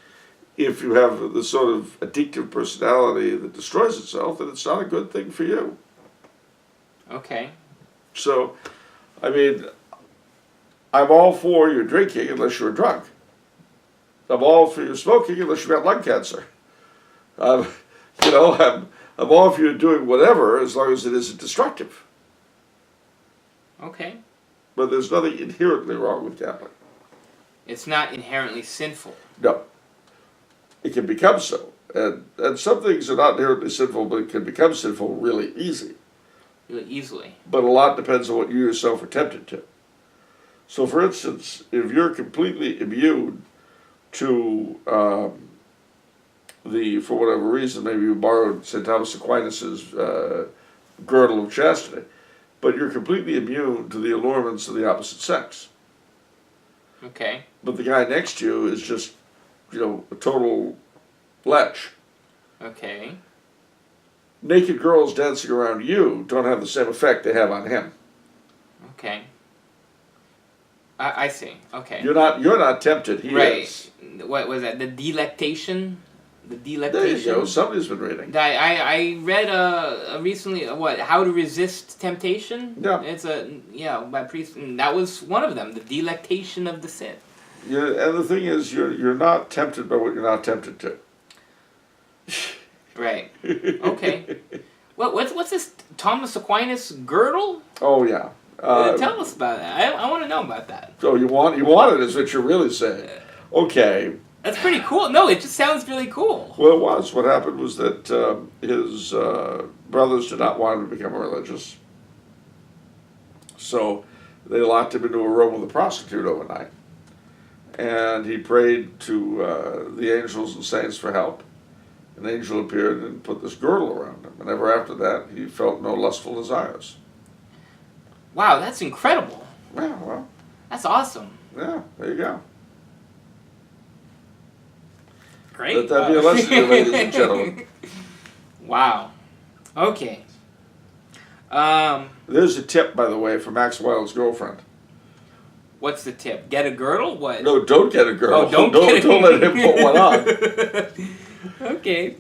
if you have the sort of addictive personality that destroys itself, then it's not a good thing for you. Okay. So, I mean, I'm all for your drinking unless you're drunk. I'm all for your smoking unless you've got lung cancer. You know, I'm all for you doing whatever as long as it isn't destructive. Okay. But there's nothing inherently wrong with gambling. It's not inherently sinful. No. It can become so. And some things are not inherently sinful, but it can become sinful really easy. Really easily. But a lot depends on what you yourself are tempted to. So, for instance, if you're completely immune to for whatever reason, maybe you borrowed St. Thomas Aquinas's girdle of chastity, but you're completely immune to the allurements of the opposite sex. Okay. But the guy next to you is just, you know, a total lech. Okay. Naked girls dancing around you don't have the same effect they have on him. Okay. I see. Okay. You're not tempted. He is. What was that? The delectation. The delectation. There you go. Somebody's been reading. I read recently How to Resist Temptation. Yeah. It's by priest, and that was one of them. The delectation of the sin. Yeah, and the thing is, you're not tempted by what you're not tempted to. Right. Okay. What's this Thomas Aquinas girdle? Oh yeah. Tell us about that. I want to know about that. So you want it, is what you're really saying. Okay. That's pretty cool. No, it just sounds really cool. Well, it was. What happened was that his brothers did not want him to become religious. So they locked him into a room with a prostitute overnight. And he prayed to the angels and saints for help. An angel appeared and put this girdle around him. And ever after that, he felt no lustful desires. Wow, that's incredible. Yeah, well. That's awesome. Yeah, there you go. Great. Let that be a lesson to you, ladies and gentlemen. Wow. Okay. There's a tip, by the way, for Max Wilde's girlfriend. What's the tip? Get a girdle? What? No, don't get a girdle. Oh, don't let him put one on. Okay.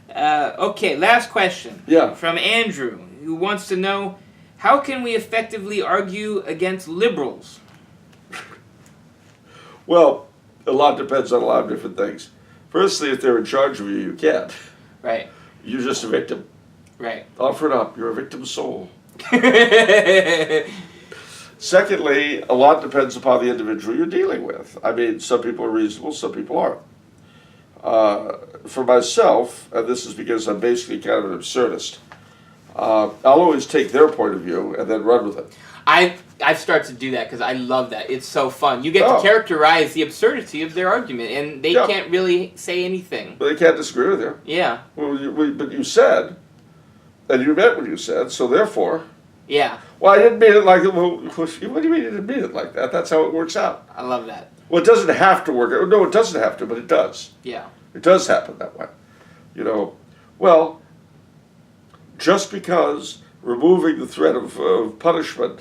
Okay, last question. Yeah. From Andrew, who wants to know, how can we effectively argue against liberals? Well, a lot depends on a lot of different things. Firstly, if they're in charge of you, you can't. Right. You're just a victim. Right. Offer it up. You're a victim soul. Secondly, a lot depends upon the individual you're dealing with. I mean, some people are reasonable, some people aren't. For myself, and this is because I'm basically kind of an absurdist, I'll always take their point of view and then run with it. I've started to do that because I love that. It's so fun. You get to characterize the absurdity of their argument, and they can't really say anything. But they can't disagree with you. Yeah. Well, but you said, and you meant what you said, so therefore... Yeah. Well, I didn't mean it like, well, what do you mean you didn't mean it like that? That's how it works out. I love that. Well, it doesn't have to work. No, it doesn't have to, but it does. Yeah. It does happen that way. Well, just because removing the threat of punishment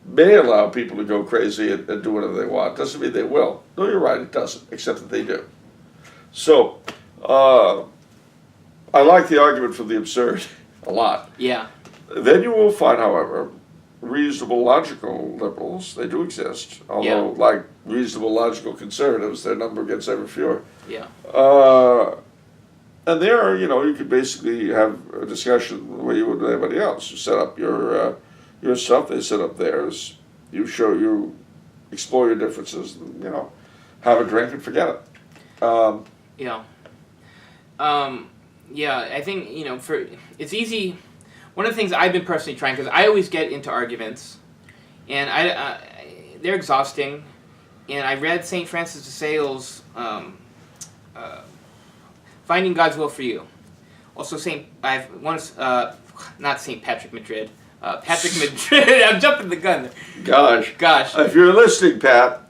may allow people to go crazy and do whatever they want, doesn't mean they will. No, you're right, it doesn't, except that they do. So, I like the argument for the absurd a lot. Yeah. Then you will find, however, reasonable logical liberals, they do exist, although like reasonable logical conservatives, their number gets ever fewer. Yeah. And there, you could basically have a discussion the way you would with anybody else. You set up your stuff, they set up theirs. You explore your differences, have a drink and forget it. Yeah. Yeah, I think, it's easy. One of the things I've been personally trying, because I always get into arguments, and they're exhausting, and I read St. Francis de Sales' Finding God's Will for You. Also, not St. Patrick Madrid. Patrick Madrid. I'm jumping the gun there. Gosh. If you're listening, Pat,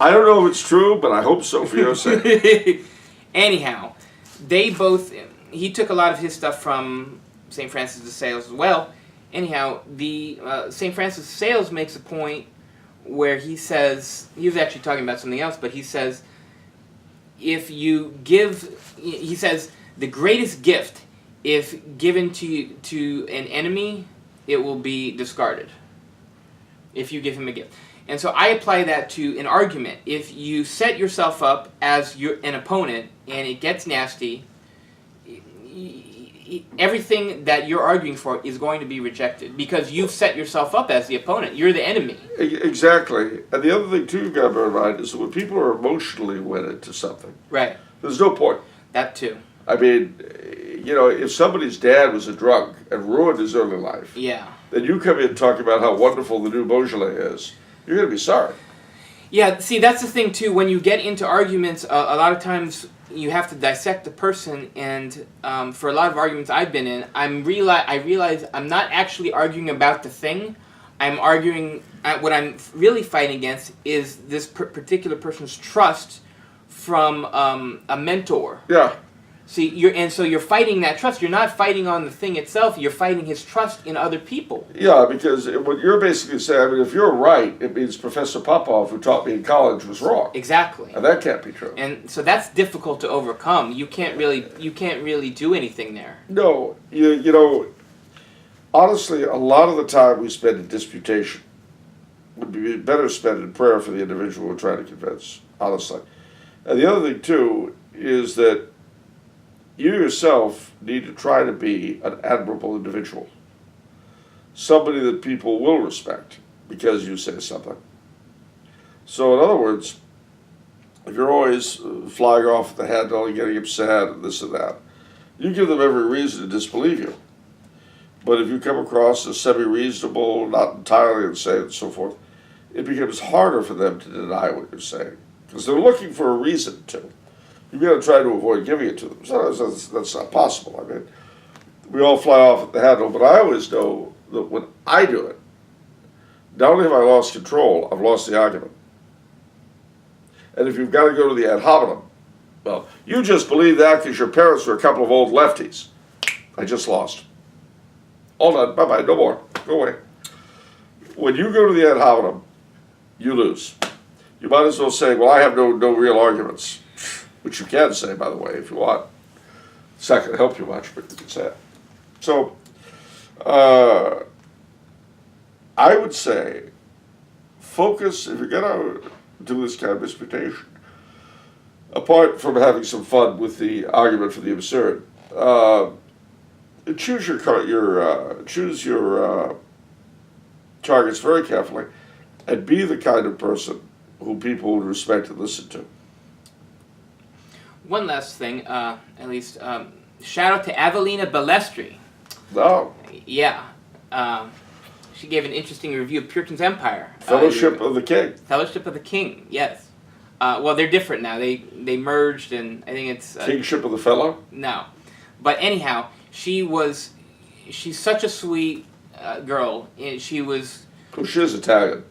I don't know if it's true, but I hope so for your sake. Anyhow, he took a lot of his stuff from St. Francis de Sales as well. Anyhow, the St. Francis de Sales makes a point where he says, he was actually talking about something else, but he says, he says, the greatest gift, if given to an enemy, it will be discarded. If you give him a gift. And so I apply that to an argument. If you set yourself up as an opponent and it gets nasty, everything that you're arguing for is going to be rejected because you've set yourself up as the opponent. You're the enemy. Exactly. And the other thing, too, you've got to bear in mind is that when people are emotionally wedded to something, right, there's no point. That, too. I mean, if somebody's dad was a drunk and ruined his early life, then you come in talking about how wonderful the new Beaujolais is, you're going to be sorry. Yeah, see, that's the thing, too. When you get into arguments, a lot of times you have to dissect the person, and for a lot of arguments I've been in, I realize I'm not actually arguing about the thing. I'm arguing, what I'm really fighting against is this particular person's trust from a mentor. Yeah. See, so you're fighting that trust. You're not fighting on the thing itself. You're fighting his trust in other people. Yeah, because what you're basically saying, if you're right, it means Professor Popov, who taught me in college, was wrong. Exactly. And that can't be true. And so that's difficult to overcome. You can't really do anything there. No, honestly, a lot of the time we spend in disputation would be better spent in prayer for the individual we're trying to convince, honestly. And the other thing, too, is that you yourself need to try to be an admirable individual. Somebody that people will respect because you say something. So in other words, if you're always flying off the handle and getting upset and this and that, you give them every reason to disbelieve you. But if you come across as semi-reasonable, not entirely insane and so forth, it becomes harder for them to deny what you're saying. Because they're looking for a reason to. You've got to try to avoid giving it to them. Sometimes that's not possible. I mean, we all fly off at the handle, but I always know that when I do it, not only have I lost control, I've lost the argument. And if you've got to go to the ad hominem, well, you just believe that because your parents were a couple of old lefties. I just lost. All done. Bye-bye. No more. Go away. When you go to the ad hominem, you lose. You might as well say, well, I have no real arguments. Which you can say, by the way, if you want. It's not going to help you much, but you can say it. So, I would say, focus, if you're going to do this kind of disputation, apart from having some fun with the argument for the absurd, choose your targets very carefully, and be the kind of person who people would respect and listen to. One last thing, at least, shout out to Avelina Balestri. No. Yeah. She gave an interesting review of Puritan's Empire. Fellowship of the King. Fellowship of the King, yes. Well, they're different now. They merged, and I think it's... Kingship of the Fellow? No. But anyhow, she's such a sweet girl. And she was... Oh, she is Italian.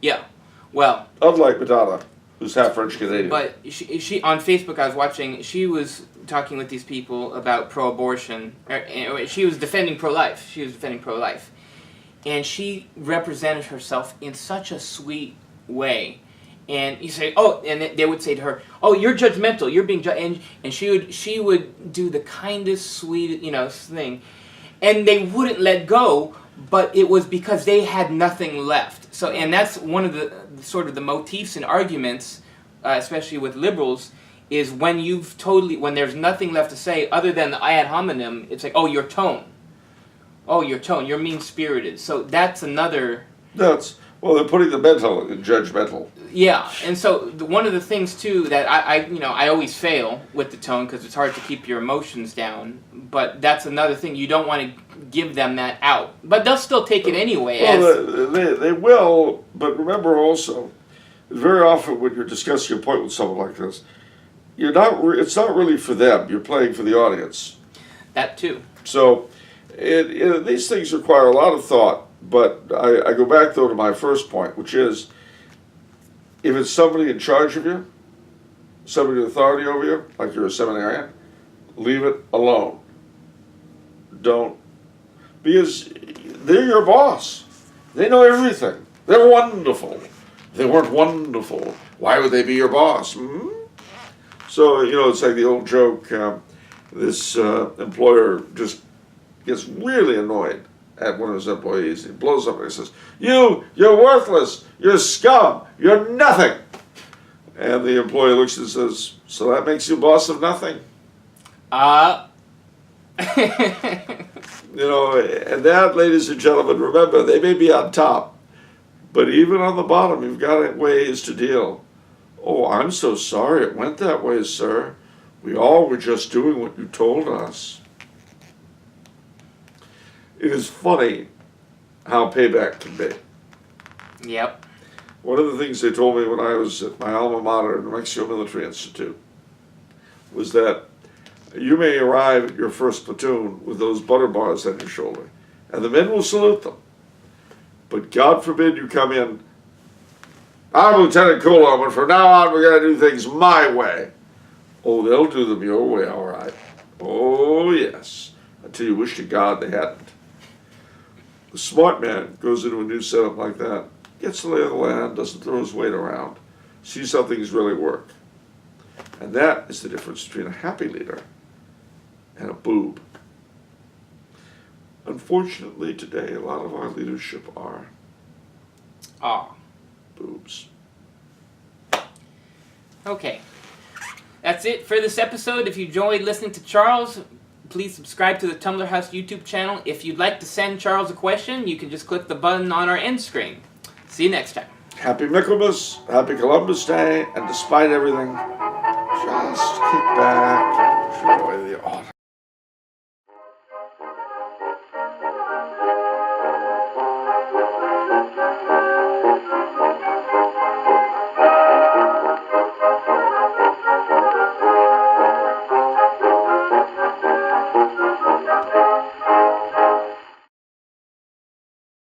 Yeah. Well... Unlike Madonna, who's half French-Canadian. But she on Facebook, I was watching, she was talking with these people about pro-abortion. She was defending pro-life. She was defending pro-life. And she represented herself in such a sweet way. And you say, oh, and they would say to her, oh, you're judgmental, you're being and she would do the kindest, sweet, thing. And they wouldn't let go, but it was because they had nothing left. So, and that's one of the sort of the motifs and arguments, especially with liberals, is when when there's nothing left to say other than the ad hominem, it's like, oh, your tone. Oh, your tone, you're mean-spirited. So that's another... Well, they're putting the mental in judgmental. Yeah, and so one of the things too that I always fail with the tone because it's hard to keep your emotions down. But that's another thing, you don't want to give them that out, but they'll still take it anyway. Well, they will, but remember also, very often when you're discussing a point with someone like this, it's not really for them. You're playing for the audience. That too. So, these things require a lot of thought. But I go back, though, to my first point, which is, if it's somebody in charge of you, somebody with authority over you, like you're a seminarian, leave it alone. Don't. Because they're your boss. They know everything. They're wonderful. If they weren't wonderful, why would they be your boss? Hmm? So, it's like the old joke, this employer just gets really annoyed at one of his employees. He blows up and he says, you're worthless, you're scum, you're nothing. And the employee looks and says, so that makes you boss of nothing? And that, ladies and gentlemen, remember, they may be on top, but even on the bottom, you've got ways to deal. Oh, I'm so sorry it went that way, sir. We all were just doing what you told us. It is funny how payback can be. Yep. One of the things they told me when I was at my alma mater, the New Mexico Military Institute, was that you may arrive at your first platoon with those butter bars on your shoulder, and the men will salute them. But God forbid you come in, I'm Lieutenant Coulombe, and from now on we're going to do things my way. Oh, they'll do them your way, all right. Oh, yes. Until you wish to God they hadn't. The smart man goes into a new setup like that, gets the lay of the land, doesn't throw his weight around, sees how things really work. And that is the difference between a happy leader and a boob. Unfortunately, today, a lot of our leadership are boobs. Okay. That's it for this episode. If you enjoyed listening to Charles, please subscribe to the Tumblr House YouTube channel. If you'd like to send Charles a question, you can just click the button on our end screen. See you next time. Happy Michaelmas, happy Columbus Day, and despite everything, just kick back, enjoy the autumn.